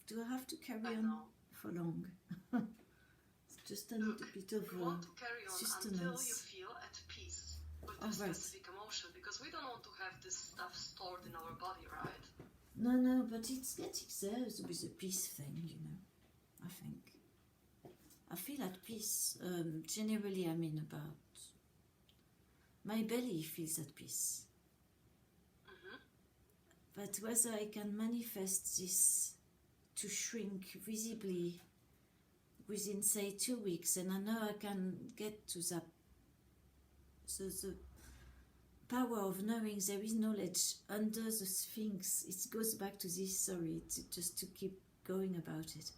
Do I have to carry I on know. for long? It's just a Look, little bit of we want to carry on until you sustenance. feel at peace with Oh, this right. specific emotion, because we don't want to have this stuff stored in our body, right? No, but it's getting there with the peace thing, you know, I think. I feel at peace. Generally, I mean about... My belly feels at peace. But whether I can manifest this to shrink visibly within, say, 2 weeks, and I know I can get to that, so the power of knowing there is knowledge under the Sphinx. It goes back to this, sorry, just to keep going about it.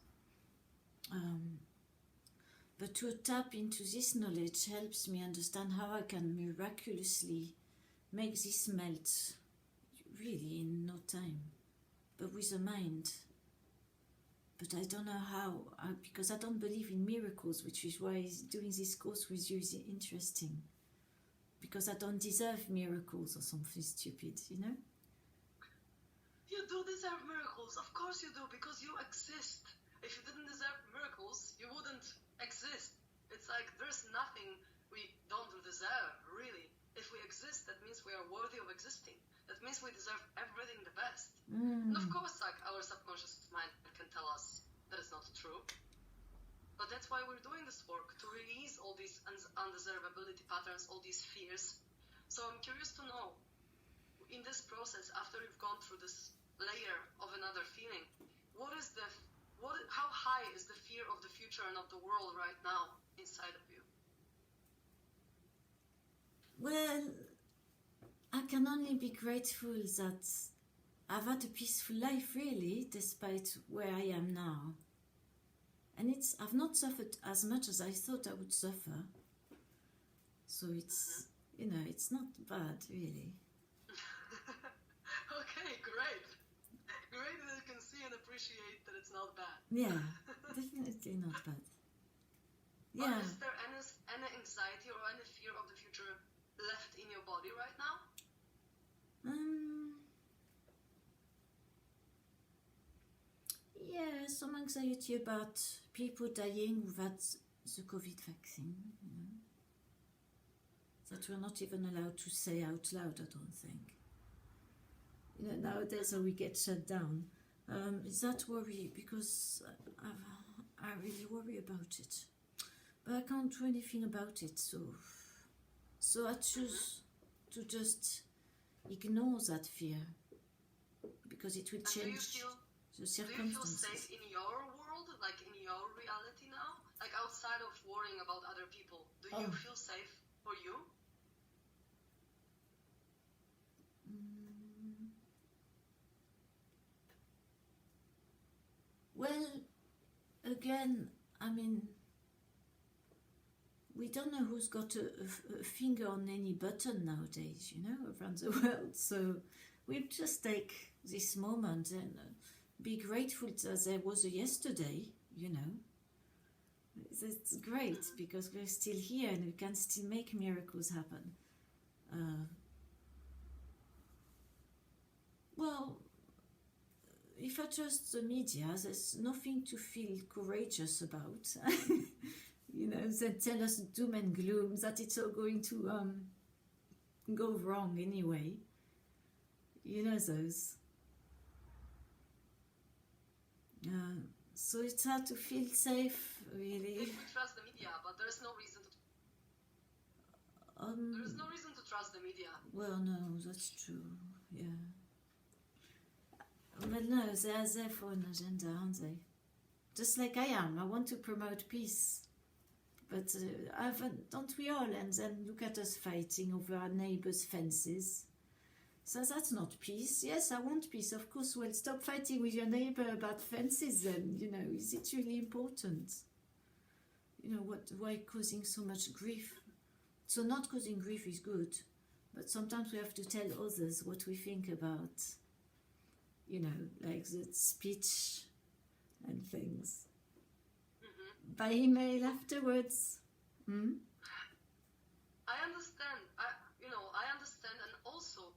But to tap into this knowledge helps me understand how I can miraculously make this melt, really in no time, but with a mind. But I don't know how, because I don't believe in miracles, which is why doing this course with you is interesting. Because I don't deserve miracles or something stupid, you know? You do deserve miracles, of course you do, because you exist. If you didn't deserve miracles, you wouldn't exist. It's like there's nothing we don't deserve, really. If we exist, that means we are worthy of existing. That means we deserve everything the best. And of course, like, our subconscious mind can tell us that it's not true. But that's why we're doing this work, to release all these undesirability patterns, all these fears. So I'm curious to know, in this process, after you've gone through this layer of another feeling, how high is the fear of the future and of the world right now inside of you? Well, I can only be grateful that I've had a peaceful life, really, despite where I am now. And I've not suffered as much as I thought I would suffer. So it's, it's not bad, really. Okay, great. Great that you can see and appreciate that it's not bad. Yeah, definitely not bad. But Yeah. is there any anxiety or any fear of the future left in your body right now? Yeah, some anxiety about people dying who've had the COVID vaccine, that we're not even allowed to say out loud, I don't think. Nowadays we get shut down. Is that worry? Because I really worry about it. But I can't do anything about it, so I choose to just ignore that fear, because it will change the circumstances. Do you feel safe in your world, like in your reality now? Like outside of worrying about other people, do you feel safe for you? Well, again, I mean, we don't know who's got a finger on any button nowadays, around the world. So we'll just take this moment and be grateful that there was a yesterday, It's great because we're still here and we can still make miracles happen. Well, if I trust the media, there's nothing to feel courageous about. They tell us doom and gloom, that it's all going to go wrong anyway. Those. So it's hard to feel safe, really. If we trust the media, but there is no reason to. There is no reason to trust the media. Well, no, that's true. Yeah. But no, they are there for an agenda, aren't they? Just like I am. I want to promote peace. But don't we all? And then look at us fighting over our neighbours' fences. So that's not peace. Yes, I want peace, of course. Well, stop fighting with your neighbour about fences then. Is it really important? Why causing so much grief? So not causing grief is good. But sometimes we have to tell others what we think about, like the speech and things. By email afterwards. I understand. I understand, and also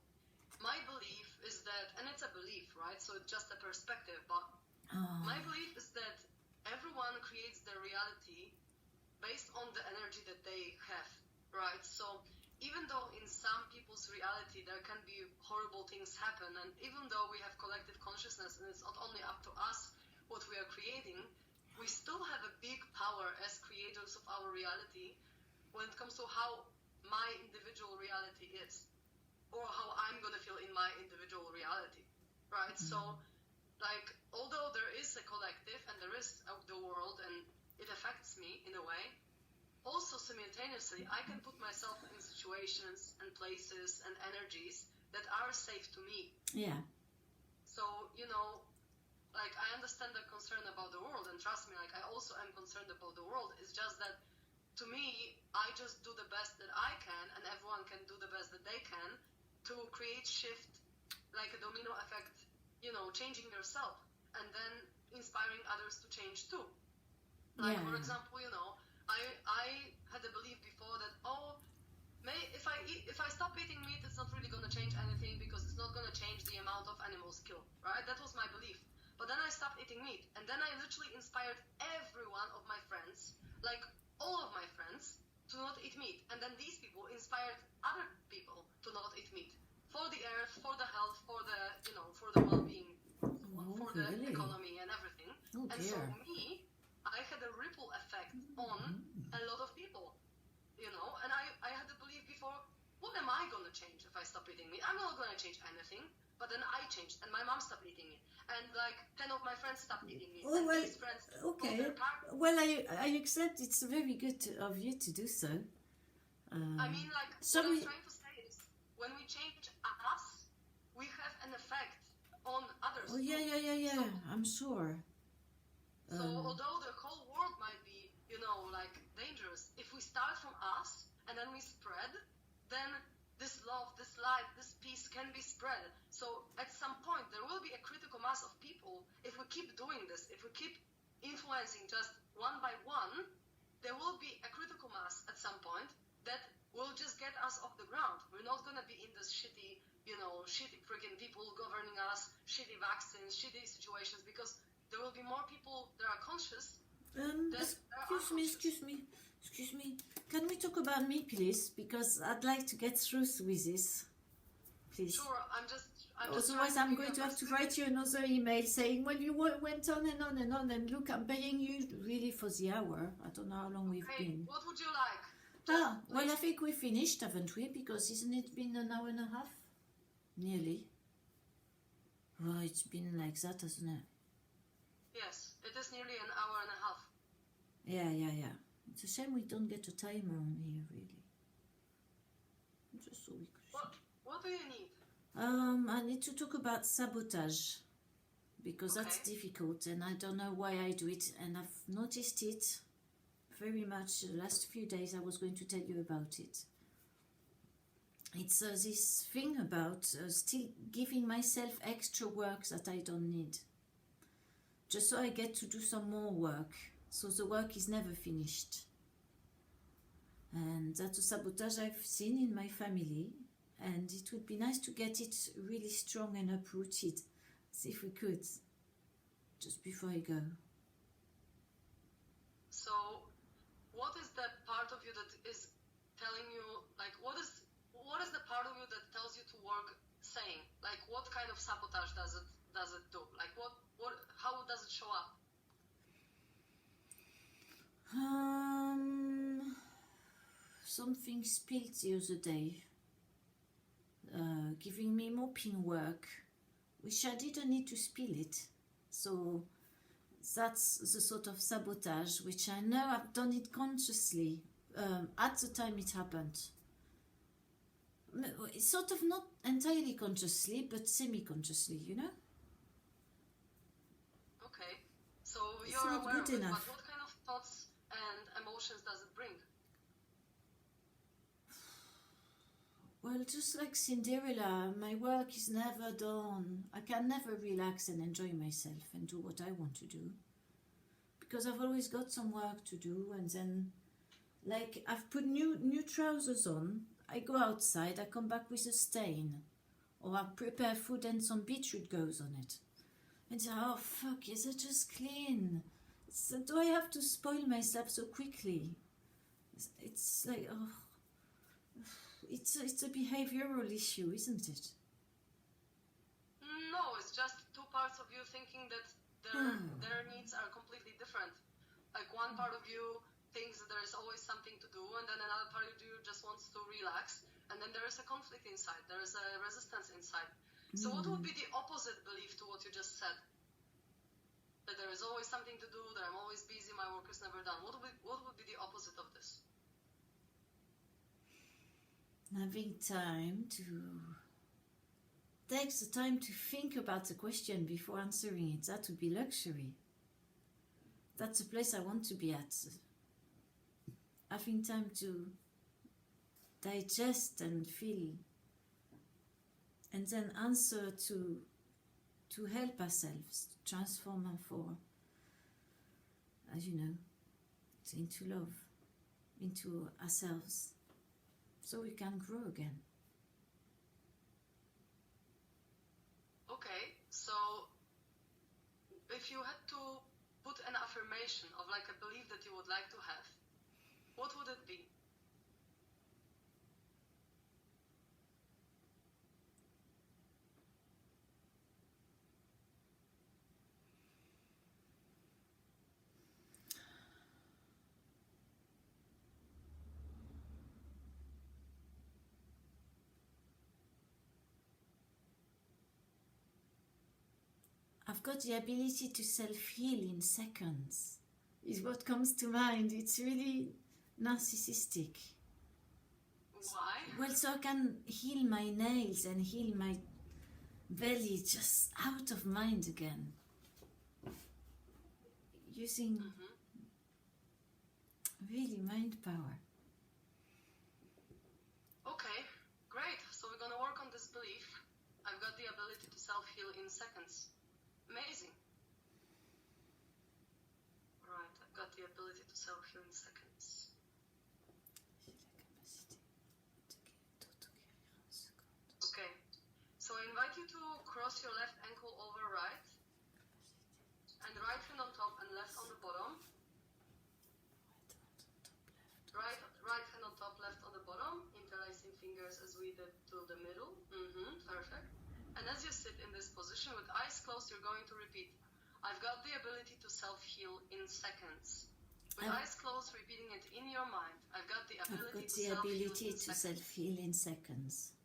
my belief is that and it's a belief, right? So it's just a perspective. But my belief is that everyone creates their reality based on the energy that they have, right? So even though in some people's reality there can be horrible things happen, and even though we have collective consciousness and it's not only up to us what we are creating, we still have a big power as creators of our reality when it comes to how my individual reality is, or how I'm going to feel in my individual reality, right? So, like, although there is a collective and there is the world and it affects me in a way, also simultaneously I can put myself in situations and places and energies that are safe to me. Yeah. So, you know, like, I understand the concern about the world, and trust me, like, I also am concerned about the world. It's just that, to me, I just do the best that I can, and everyone can do the best that they can to create shift, like a domino effect, you know, changing yourself, and then inspiring others to change too. Like, for example, you know, I had a belief before that, if I stop eating meat, it's not really going to change anything because it's not going to change the amount of animals killed, right? That was my belief. But then I stopped eating meat, and then I literally inspired every one of my friends, like all of my friends, to not eat meat. And then these people inspired other people to not eat meat for the earth, for the health, for the, you know, for the well-being, for the economy and everything. And so me, I had a ripple effect on a lot of people, you know, and I had the belief before, what am I going to change if I stop eating meat? I'm not going to change anything. But then I changed, and my mom stopped eating it, and like 10 of my friends stopped eating it. Oh, and well, these friends, okay. Well, I accept it's very good of you to do so. I mean, like, what I'm trying to say is, when we change us, we have an effect on others. Oh, yeah. So, I'm sure. So although the whole world might be, you know, like, dangerous, if we start from us and then we spread, then this love, this light, this peace can be spread. So at some point there will be a critical mass of people. If we keep doing this, if we keep influencing just one by one, there will be a critical mass at some point that will just get us off the ground. We're not going to be in this shitty, you know, shitty freaking people governing us, shitty vaccines, shitty situations, because there will be more people that are conscious. Excuse me. Can we talk about me, please? Because I'd like to get through with this. Please. Sure, I'm just otherwise, I'm going to have to write you another email saying, well, you went on and on and on, and look, I'm paying you really for the hour. I don't know how long we've been. What would you like? Well, I think we finished, haven't we? Because isn't it been an hour and a half? Nearly. Well, it's been like that, hasn't it? Yes, it is nearly an hour and a half. Yeah. It's a shame we don't get a timer on here, really. Just so we could. What do you need? I need to talk about sabotage, because that's difficult, and I don't know why I do it, and I've noticed it very much the last few days. I was going to tell you about it. It's this thing about still giving myself extra work that I don't need, just so I get to do some more work, so the work is never finished. And that's a sabotage I've seen in my family, and it would be nice to get it really strong and uprooted, if we could, just before I go. So what is that part of you that is telling you, like, what is the part of you that tells you to work saying? Like, what kind of sabotage does it do? Like, how does it show up? Something spilled the other day, giving me mopping work, which I didn't need to spill it. So that's the sort of sabotage, which I know I've done it consciously at the time it happened. It's sort of not entirely consciously, but semi-consciously, you know? Okay. So it's you're not aware good of it, enough. but what kind of thoughts and emotions does it bring? Well, just like Cinderella, my work is never done. I can never relax and enjoy myself and do what I want to do, because I've always got some work to do. And then, like, I've put new trousers on, I go outside, I come back with a stain, or I prepare food and some beetroot goes on it. And say, oh fuck, is it just clean? So do I have to spoil myself so quickly? It's like, oh, it's a behavioral issue, isn't it? No, it's just two parts of you thinking that their needs are completely different. Like one part of you thinks that there is always something to do, and then another part of you just wants to relax, and then there is a conflict inside, there is a resistance inside. So what would be the opposite belief to what you just said? That there is always something to do, that I'm always busy, my work is never done. What would be the opposite of this? Having time to takes the time to think about the question before answering it. That would be luxury. That's the place I want to be at. Having time to digest and feel, and then answer to help ourselves transform and for, as you know, into love, into ourselves, so we can grow again. Okay, so if you had to put an affirmation of like a belief that you would like to have, what would it be? I've got the ability to self-heal in seconds, is what comes to mind. It's really narcissistic. Why? Well, so I can heal my nails and heal my belly just out of mind again. Using really mind power. Okay, great. So we're gonna work on this belief. I've got the ability to self-heal in seconds. Amazing. Right, I've got the ability to self-heal in seconds. Okay, so I invite you to cross your left ankle over right, and right hand on top and left on the bottom. Right hand on top, left on the bottom, interlacing fingers as we did to the middle. Perfect. And as you sit in this position with eyes closed, you're going to repeat, I've got the ability to self-heal in seconds. With eyes closed, repeating it in your mind. I've got the ability to self-heal in seconds.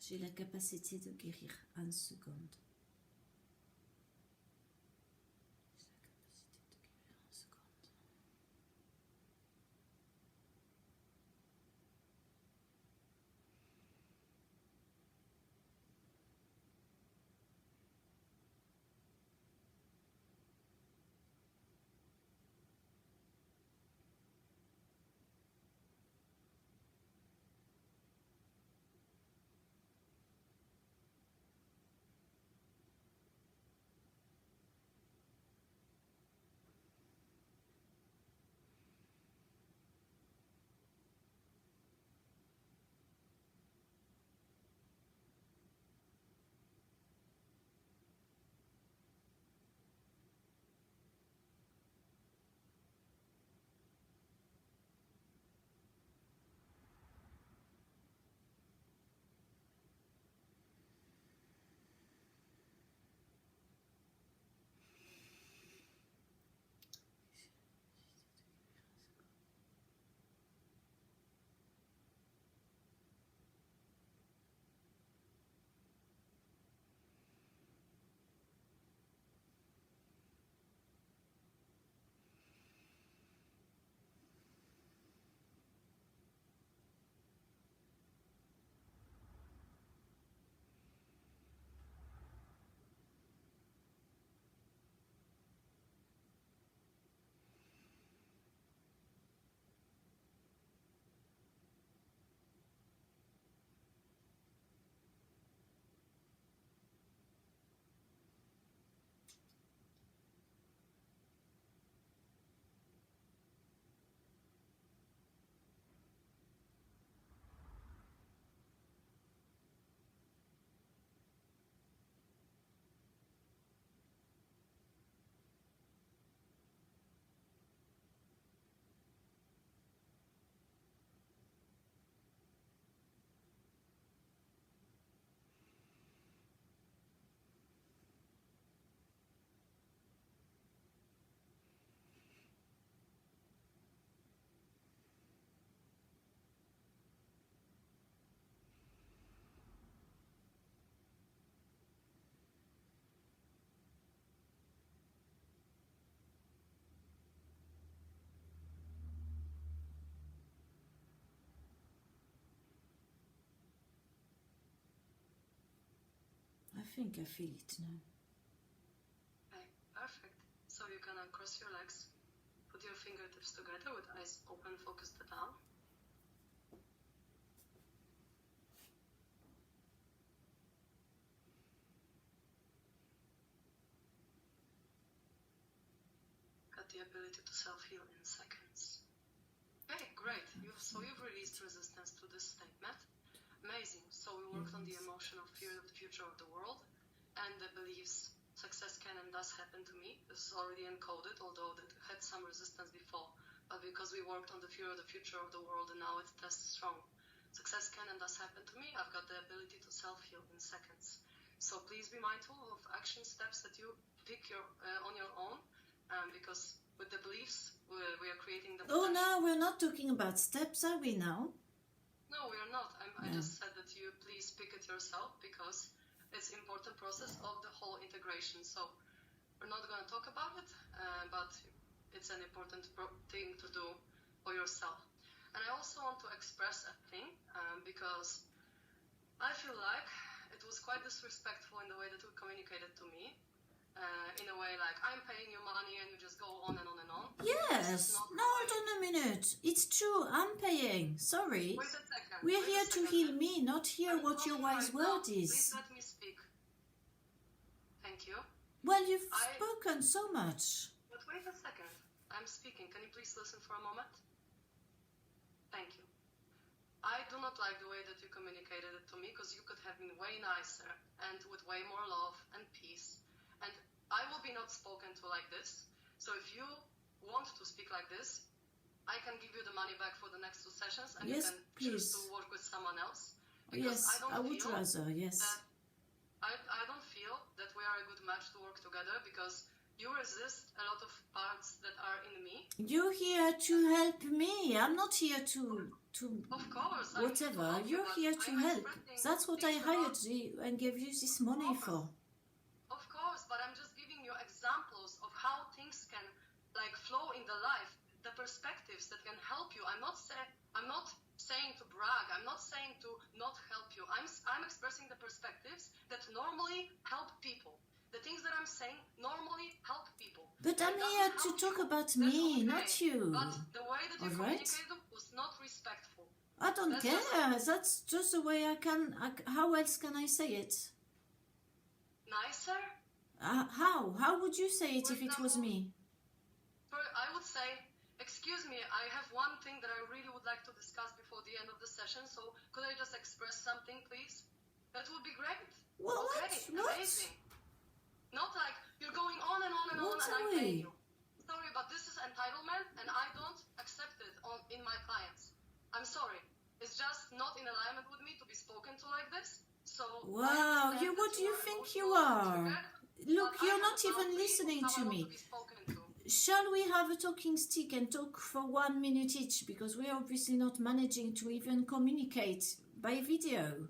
J'ai la capacité de guérir en seconde. think I feel it now. Okay, perfect. So you can uncross your legs, put your fingertips together with eyes open, focus the down. Got the ability to self-heal in seconds. Okay, great. You've released resistance to this statement. Amazing. So we worked on the emotional fear of the future of the world and the beliefs success can and does happen to me. This is already encoded, although it had some resistance before. But because we worked on the fear of the future of the world and now it tests strong. Success can and does happen to me. I've got the ability to self-heal in seconds. So please be mindful of action steps that you pick on your own, because with the beliefs, we are creating the potential. Oh no, we're not talking about steps, are we now? No, we are not. I just said that you please pick it yourself because it's an important process of the whole integration. So we're not going to talk about it, but it's an important thing to do for yourself. And I also want to express a thing because I feel like it was quite disrespectful in the way that you communicated to me. In a way like, I'm paying you money and you just go on and on and on. Yes. No, hold on a minute. It's true. I'm paying. Sorry. Wait a second. We're here to heal me, not hear what your wise word is. Please let me speak. Thank you. Well, you've spoken so much. But wait a second. I'm speaking. Can you please listen for a moment? Thank you. I do not like the way that you communicated it to me because you could have been way nicer and with way more love and peace. And I will be not spoken to like this. So if you want to speak like this, I can give you the money back for the next 2 sessions and yes, you can please. choose to work with someone else. Because yes, I would rather, yes. I don't feel that we are a good match to work together because you resist a lot of parts that are in me. You're here to help me. I'm not here to of course, whatever. You're here to help. That's what I hired you and gave you this money for. Of course, but I'm just giving you examples of how things can like flow in the life, the perspectives that can help you. I'm not saying to brag. I'm not saying to not help you. I'm expressing the perspectives that normally help people. The things that I'm saying normally help people. But I'm here to talk about me, not you. But the way that you communicated was not respectful. I don't care. That's just the way I can. How else can I say it? Nicer? How? How would you say it if it was me? I would say, excuse me, I have one thing that I really would like to discuss before the end of the session, so could I just express something, please? That would be great. Well, okay, amazing. Not like you're going on and on and on and I'm paying you. Sorry, but this is entitlement and I don't accept it in my clients. I'm sorry. It's just not in alignment with me to be spoken to like this. So wow, what do you think you are? Look, you're not even listening to me. Shall we have a talking stick and talk for 1 minute each? Because we're obviously not managing to even communicate by video.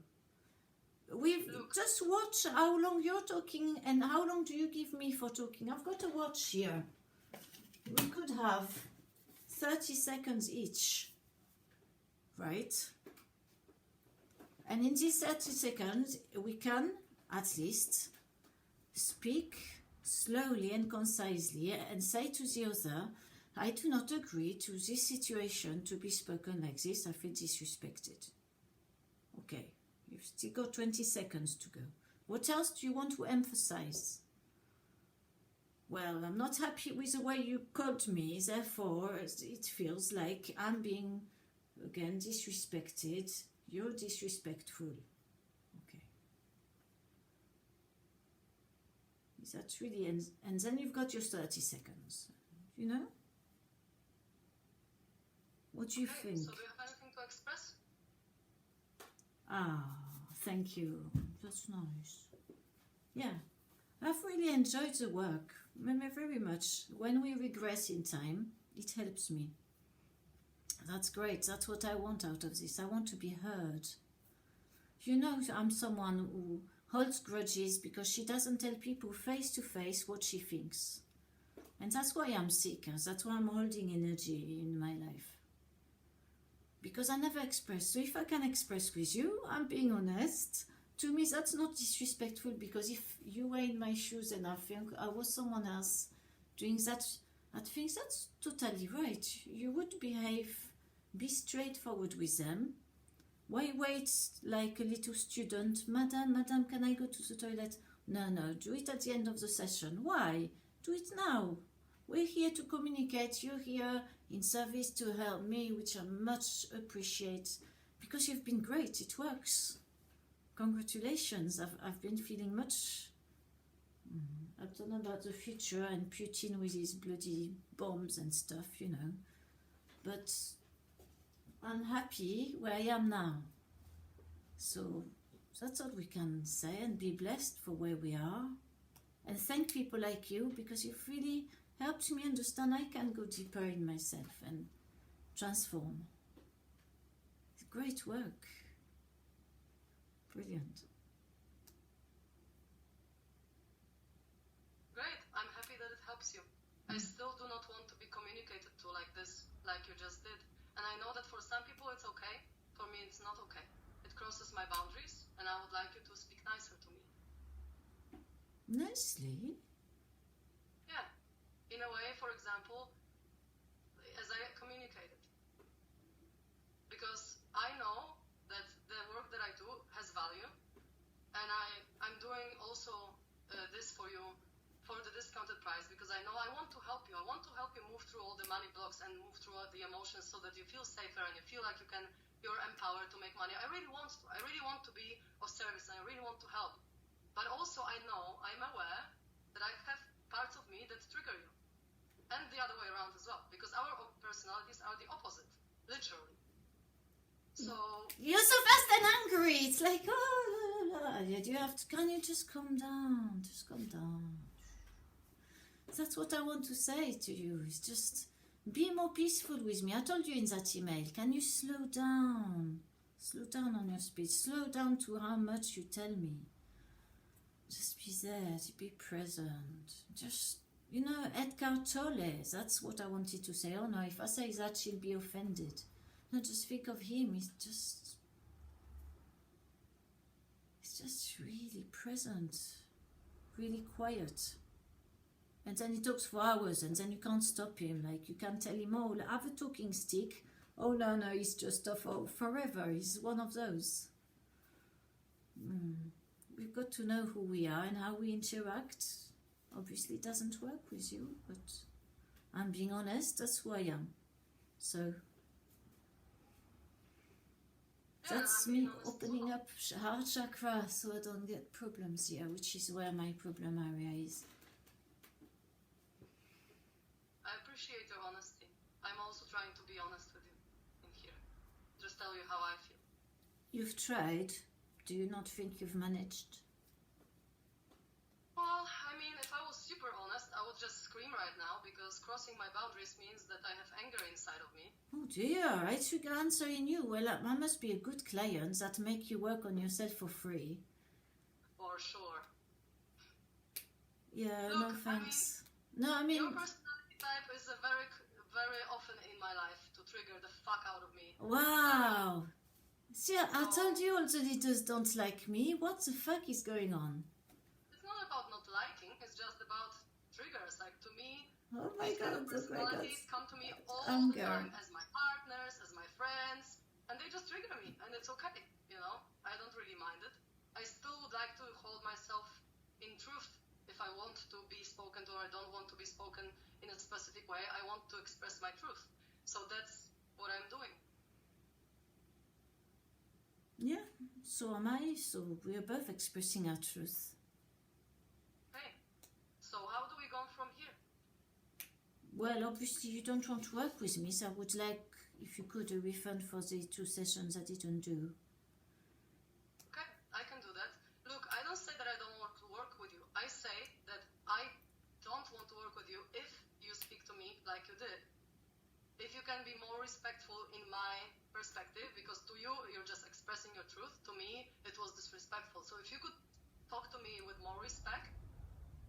Just watch how long you're talking and how long do you give me for talking. I've got a watch here. We could have 30 seconds each, right? And in these 30 seconds, we can at least speak slowly and concisely and say to the other, I do not agree to this situation to be spoken like this. I feel disrespected. Okay, you've still got 20 seconds to go. What else do you want to emphasize? Well, I'm not happy with the way you called me, therefore it feels like I'm being, again, disrespected. You're disrespectful. Okay. Is that really, and then you've got your 30 seconds, you know? What do you think? So do you have anything to express? Ah, thank you. That's nice. Yeah, I've really enjoyed the work very much. When we regress in time, it helps me. That's great. That's what I want out of this. I want to be heard. You know, I'm someone who holds grudges because she doesn't tell people face to face what she thinks. And that's why I'm sick. That's why I'm holding energy in my life. Because I never express. So if I can express with you, I'm being honest. to me, that's not disrespectful, because if you were in my shoes and I think I was someone else doing that, I think that's totally right. You would behave, be straightforward with them. Why wait like a little student? Madam, can I go to the toilet? No, do it at the end of the session. Why? Do it now. We're here to communicate. You're here in service to help me, which I much appreciate, because you've been great. It works. Congratulations. I've been feeling much... I don't know about the future and Putin with his bloody bombs and stuff, you know. But I'm happy where I am now. So that's all we can say, and be blessed for where we are. And thank people like you, because you've really helped me understand I can go deeper in myself and transform. It's great work. Brilliant. Great. I'm happy that it helps you. I still do not want to be communicated to like this, like you just did. And I know that for some people it's okay. For me, it's not okay. It crosses my boundaries, and I would like you to speak nicer to me. Nicely? Yeah. In a way, for example, as I communicated. Because I know that the work that I do has value, and I'm doing also this for you for the discounted price, because I know I want to help you. I want to help you move through all the money blocks and move through all the emotions, so that you feel safer and you feel like you're empowered to make money. I really want to. I really want to be of service, and I really want to help. But also I'm aware that I have parts of me that trigger you. And the other way around as well, because our personalities are the opposite, literally. So you're so fast and angry. It's like, oh, la, la, la. You have to. Can you just calm down? Just calm down. That's what I want to say to you. Is just be more peaceful with me. I told you in that email. Can you slow down? Slow down on your speech. Slow down to how much you tell me. Just be there. Be present. Just, you know, Edgar Tolle. That's what I wanted to say. Oh no, if I say that, she'll be offended. No, just think of him. He's just really present, really quiet. And then he talks for hours, and then you can't stop him. Like, you can't tell him, oh, have a talking stick. Oh, no, he's just off forever. He's one of those. We've got to know who we are and how we interact. Obviously, it doesn't work with you, but I'm being honest. That's who I am. So... that's me opening up heart chakra so I don't get problems here, which is where my problem area is. I appreciate your honesty. I'm also trying to be honest with you in here. Just tell you how I feel. You've tried. Do you not think you've managed? Well, I mean, if I was super honest, I would just scream right now, because crossing my boundaries means that I have anger inside of me. Oh dear, I should answer in you. Well, I must be a good client that make you work on yourself for free. For sure. Yeah, look, no thanks. I mean... your personality type is a very, very often in my life to trigger the fuck out of me. Wow. See, I told you all the leaders don't like me. What the fuck is going on? It's not about not liking, it's just about triggers. Like, to me, oh my god, personalities come to me all anger. the time as my partners, as my friends, and they just trigger me, and it's okay, you know? I don't really mind it. I still would like to hold myself in truth. If I want to be spoken to, or I don't want to be spoken in a specific way, I want to express my truth. So that's what I'm doing. Yeah, so am I. So we're both expressing our truth. Okay. So how do we go from here? Well, obviously you don't want to work with me, so I would like, if you could, a refund for the 2 sessions I didn't do. Okay, I can do that. Look, I don't say that I don't want to work with you. I say that I don't want to work with you if you speak to me like you did. If you can be more respectful in my perspective, because to you, you're just expressing your truth. To me, it was disrespectful. So if you could talk to me with more respect,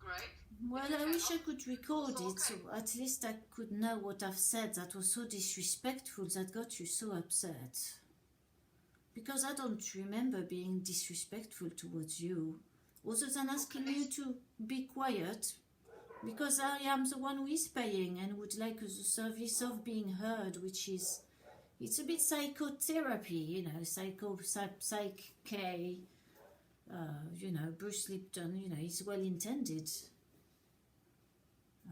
great. Well, I wish I could record it, so at least I could know what I've said that was so disrespectful that got you so upset. because I don't remember being disrespectful towards you, other than asking you to be quiet, because I am the one who is paying and would like the service of being heard, which is, it's a bit psychotherapy, you know, psych-K, you know, Bruce Lipton, you know, he's well intended.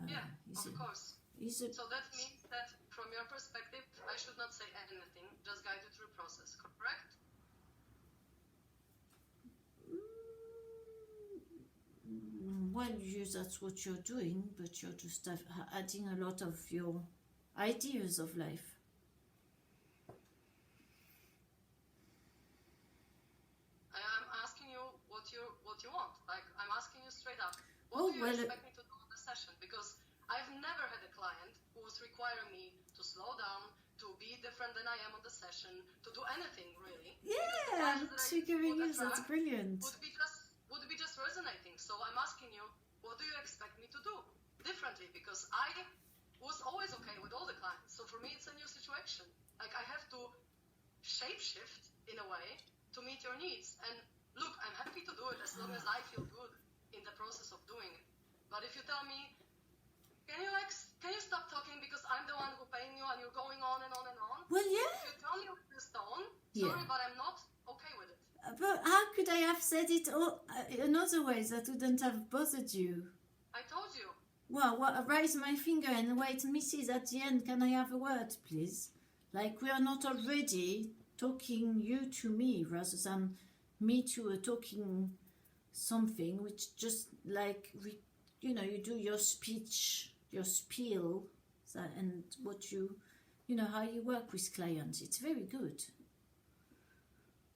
Yeah, of course. So that means that from your perspective, I should not say anything, just guide you through the process, correct? Well, that's what you're doing, but you're just adding a lot of your ideas of life. I'm asking you what you want. Like, I'm asking you straight up. What do you expect me to do in the session? Because I've never had a client who was requiring me to slow down, to be different than I am on the session, to do anything really. Yeah, triggering you, that's brilliant. Would be just resonating. So I'm asking you, what do you expect me to do differently? Because I was always okay with all the clients. So for me, it's a new situation. Like, I have to shapeshift in a way to meet your needs. And look, I'm happy to do it as long as I feel good in the process of doing it. But if you tell me, can you stop talking because I'm the one who paying you and you're going on and on and on? Well, yeah. If you tell me with this tone, sorry, but I'm not okay with it. But how could I have said it in other ways that wouldn't have bothered you? I told you. Well, raise my finger and wait, Mrs. At the end, can I have a word, please? Like, we are not already talking you to me rather than me to talking something, which just like, you know, you do your speech, your spiel, and what you know, how you work with clients. It's very good.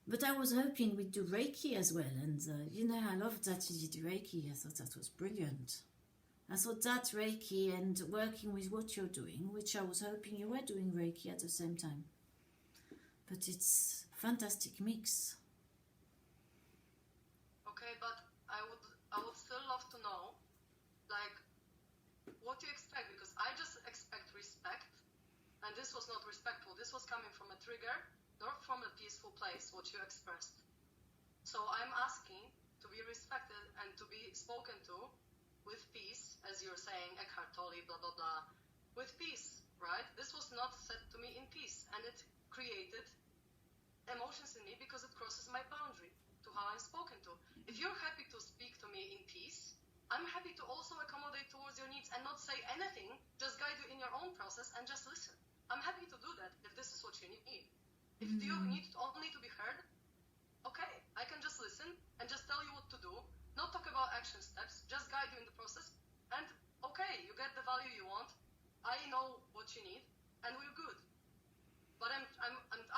But I was hoping we'd do Reiki as well, and you know, I loved that you did Reiki. I thought that was brilliant. I thought that Reiki and working with what you're doing, which I was hoping you were doing Reiki at the same time. But it's a fantastic mix. Okay, but I would still love to know, like, what you expect, because I just expect respect, and this was not respectful. This was coming from a trigger, not from a peaceful place, what you expressed. So I'm asking to be respected and to be spoken to with peace, as you're saying, Eckhart Tolle, blah, blah, blah, with peace, right? This was not said to me in peace, and it created emotions in me because it crosses my boundary to how I'm spoken to. If you're happy to speak to me in peace, I'm happy to also accommodate towards your needs and not say anything, just guide you in your own process and just listen. I'm happy to do that if this is what you need. If you need only to be heard, okay, I can just listen and just tell you what to do, not talk about action steps, just guide you in the process, and okay, you get the value you want, I know what you need, and we're good. But I'm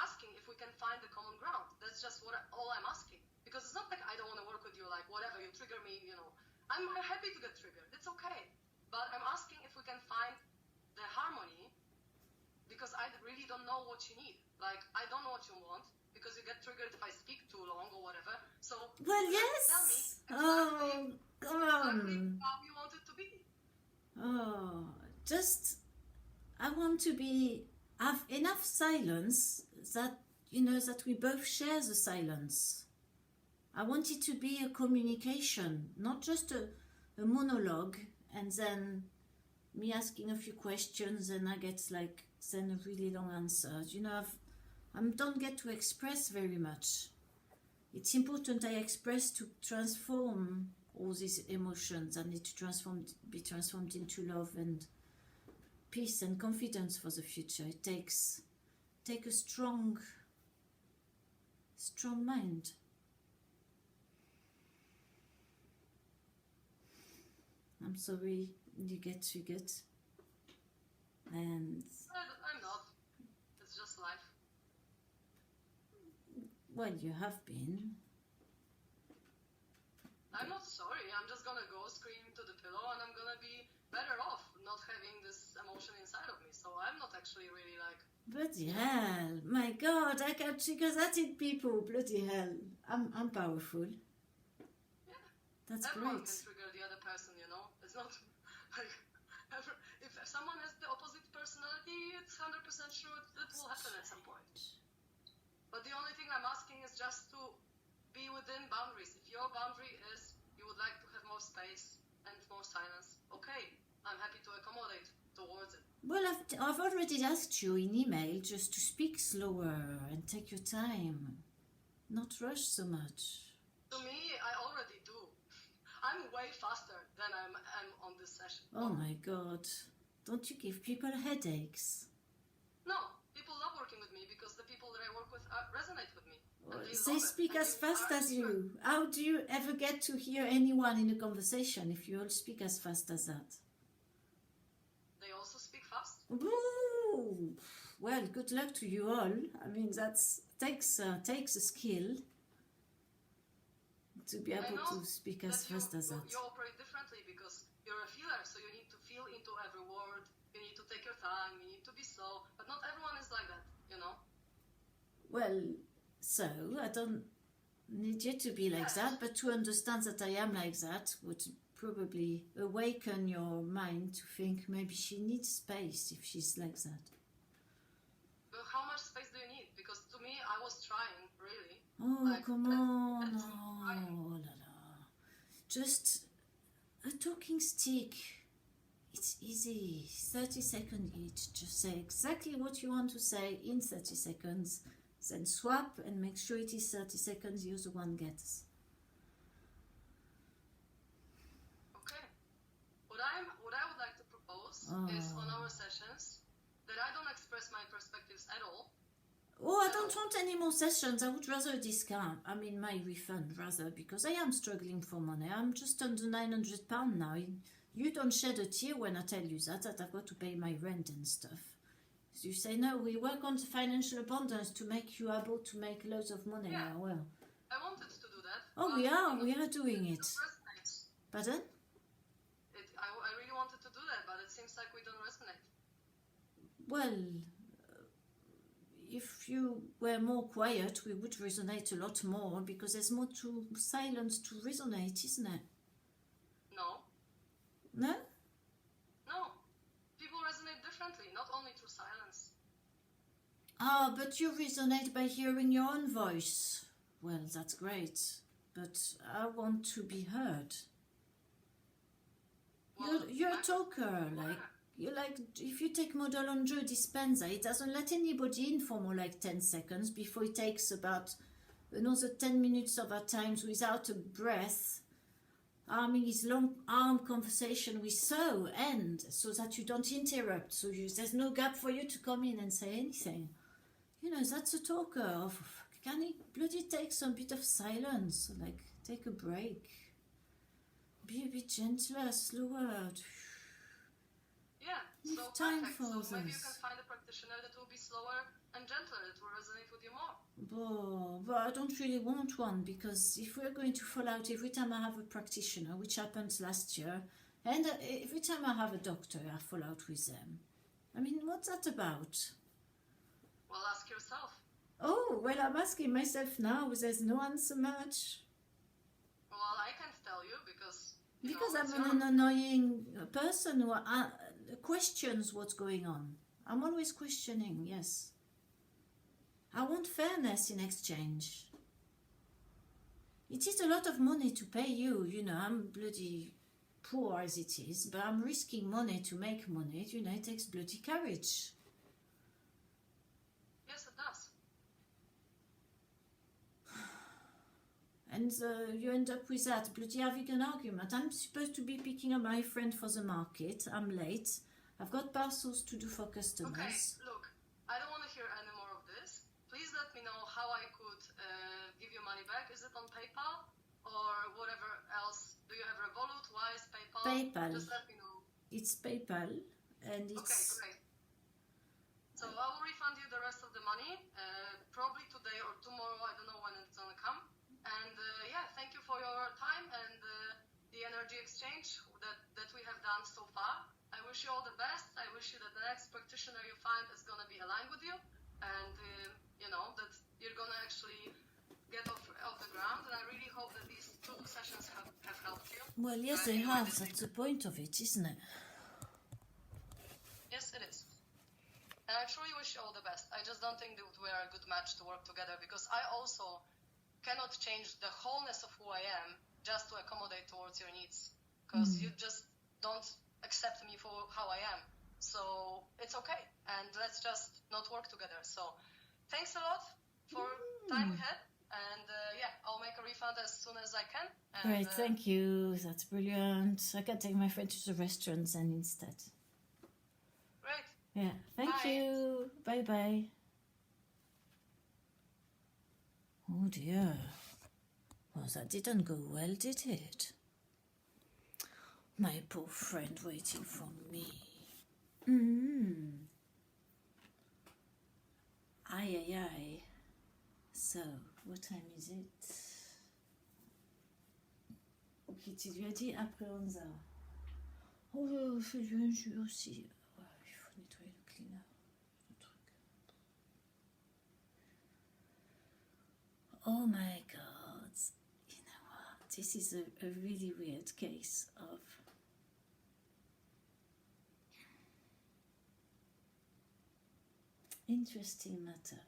asking if we can find the common ground. That's just all I'm asking. Because it's not like I don't want to work with you, like whatever, you trigger me, you know. I'm happy to get triggered, it's okay. But I'm asking if we can find the harmony, because I really don't know what you need. Like, I don't know what you want, because you get triggered if I speak too long or whatever. So, well, yes. Tell me come on. Exactly how you want it to be. Oh, just, I want to have enough silence that, you know, that we both share the silence. I want it to be a communication, not just a monologue, and then me asking a few questions and I get like then a really long answer. You know, I don't get to express very much. It's important I express to transform all these emotions. I need to be transformed into love and peace and confidence for the future. It takes a strong mind. I'm sorry you get triggered. And I'm not. It's just life. Well, you have been. I'm not sorry. I'm just gonna go scream to the pillow and I'm gonna be better off not having this emotion inside of me. So I'm not actually really like... Bloody hell. My God, I can trigger that in people. Bloody hell. I'm powerful. Yeah. That's Everyone great. can trigger the other person, you know? It's not like... If someone has the opposite personality, it's 100% sure it will happen at some point. But the only thing I'm asking is just to be within boundaries. If your boundary is you would like to have more space and more silence, okay, I'm happy to accommodate towards it. Well, I've already asked you in email just to speak slower and take your time, not rush so much. To me, I already do. I'm way faster than I'm on this session. Oh my God, don't you give people headaches? No, people love working with me because the people that I work with resonate with me. They speak as fast as you. How do you ever get to hear anyone in a conversation if you all speak as fast as that? They also speak fast. Ooh. Well, good luck to you all. I mean, that takes a skill to be able to speak as fast as that. You operate differently because you're a feeler, so you need to feel into every word. You need to take your time. You need to be slow. But not everyone is like that, you know? Well, so I don't need you to be like that, but to understand that I am like that would probably awaken your mind to think maybe she needs space if she's like that. But how much space do you need? Because to me, I was trying, really. Oh, come on. Oh, la la. Just a talking stick. It's easy. 30 seconds each. Just say exactly what you want to say in 30 seconds. Then swap and make sure it is 30 seconds the other one gets. Okay. What I would like to propose is on our sessions that I don't express my perspectives at all. Oh, I don't want any more sessions. I would rather a discount. I mean, my refund rather, because I am struggling for money. I'm just under £900 now. You don't shed a tear when I tell you that I've got to pay my rent and stuff. So you say, no, we work on the financial abundance to make you able to make loads of money now. Well, I wanted to do that. Oh, we are doing it. Pardon? I really wanted to do that, but it seems like we don't resonate. Well, if you were more quiet, we would resonate a lot more because there's more to silence to resonate, isn't it? No. No? No. People resonate differently, not only through silence. Ah, but you resonate by hearing your own voice. Well, that's great, but I want to be heard. Well, You're a talker, like if you take model on Joe Dispenza, it doesn't let anybody in for more like 10 seconds before it takes about another 10 minutes of our times without a breath, arming his long arm conversation with so end so that you don't interrupt, so there's no gap for you to come in and say anything. You know, that's a talker. Can he bloody take some bit of silence, like take a break, be a bit gentler, slower. Yeah, Leave so time perfect. for So maybe you others. can find a practitioner that will be slower and gentler, that will resonate with you more. But I don't really want one, because if we're going to fall out every time I have a practitioner, which happened last year, and every time I have a doctor, I fall out with them. I mean, what's that about? Well, ask yourself. Oh, well, I'm asking myself now, there's no answer much. Well, I can't tell you because... Because I'm an annoying person who questions what's going on. I'm always questioning, yes. I want fairness in exchange. It is a lot of money to pay you, you know, I'm bloody poor as it is, but I'm risking money to make money, you know, it takes bloody courage. Yes, it does. And you end up with that bloody having an argument. I'm supposed to be picking up my friend for the market. I'm late. I've got parcels to do for customers. Okay, look, I don't want to hear any more of this. Please let me know how I could give you money back. Is it on PayPal or whatever else? Do you have Revolut, Wise, PayPal? PayPal. Just let me know. It's PayPal, and it's... Okay, great. So I will refund you the rest of the money, probably today or tomorrow. I don't know when it's gonna come. And yeah, thank you for your time and the energy exchange that we have done so far. I wish you all the best. I wish you that the next practitioner you find is going to be aligned with you, and you know that you're going to actually get off the ground. And I really hope that these 2 sessions have helped you. Well, yes, they have. That's the point of it, isn't it? Yes, it is. And I truly wish you all the best. I just don't think that we are a good match to work together, because I also cannot change the wholeness of who I am just to accommodate towards your needs, because you just don't accept me for how I am. So it's okay, and let's just not work together. So thanks a lot for time we had, and I'll make a refund as soon as I can. And, Great, thank you. That's brilliant. I can take my friend to the restaurants then instead. Great. Yeah, thank Bye. you. Bye bye. Oh dear. Well, that didn't go well, did it? My poor friend waiting for me. Aïe, aïe, aïe. So, what time is it? Ok, tu lui as dit après 11h. Oh, fais-lui un jus aussi. Ouais, il faut nettoyer le cleaner. Le truc. Oh my God. You know what? This is a really weird case of interesting matter.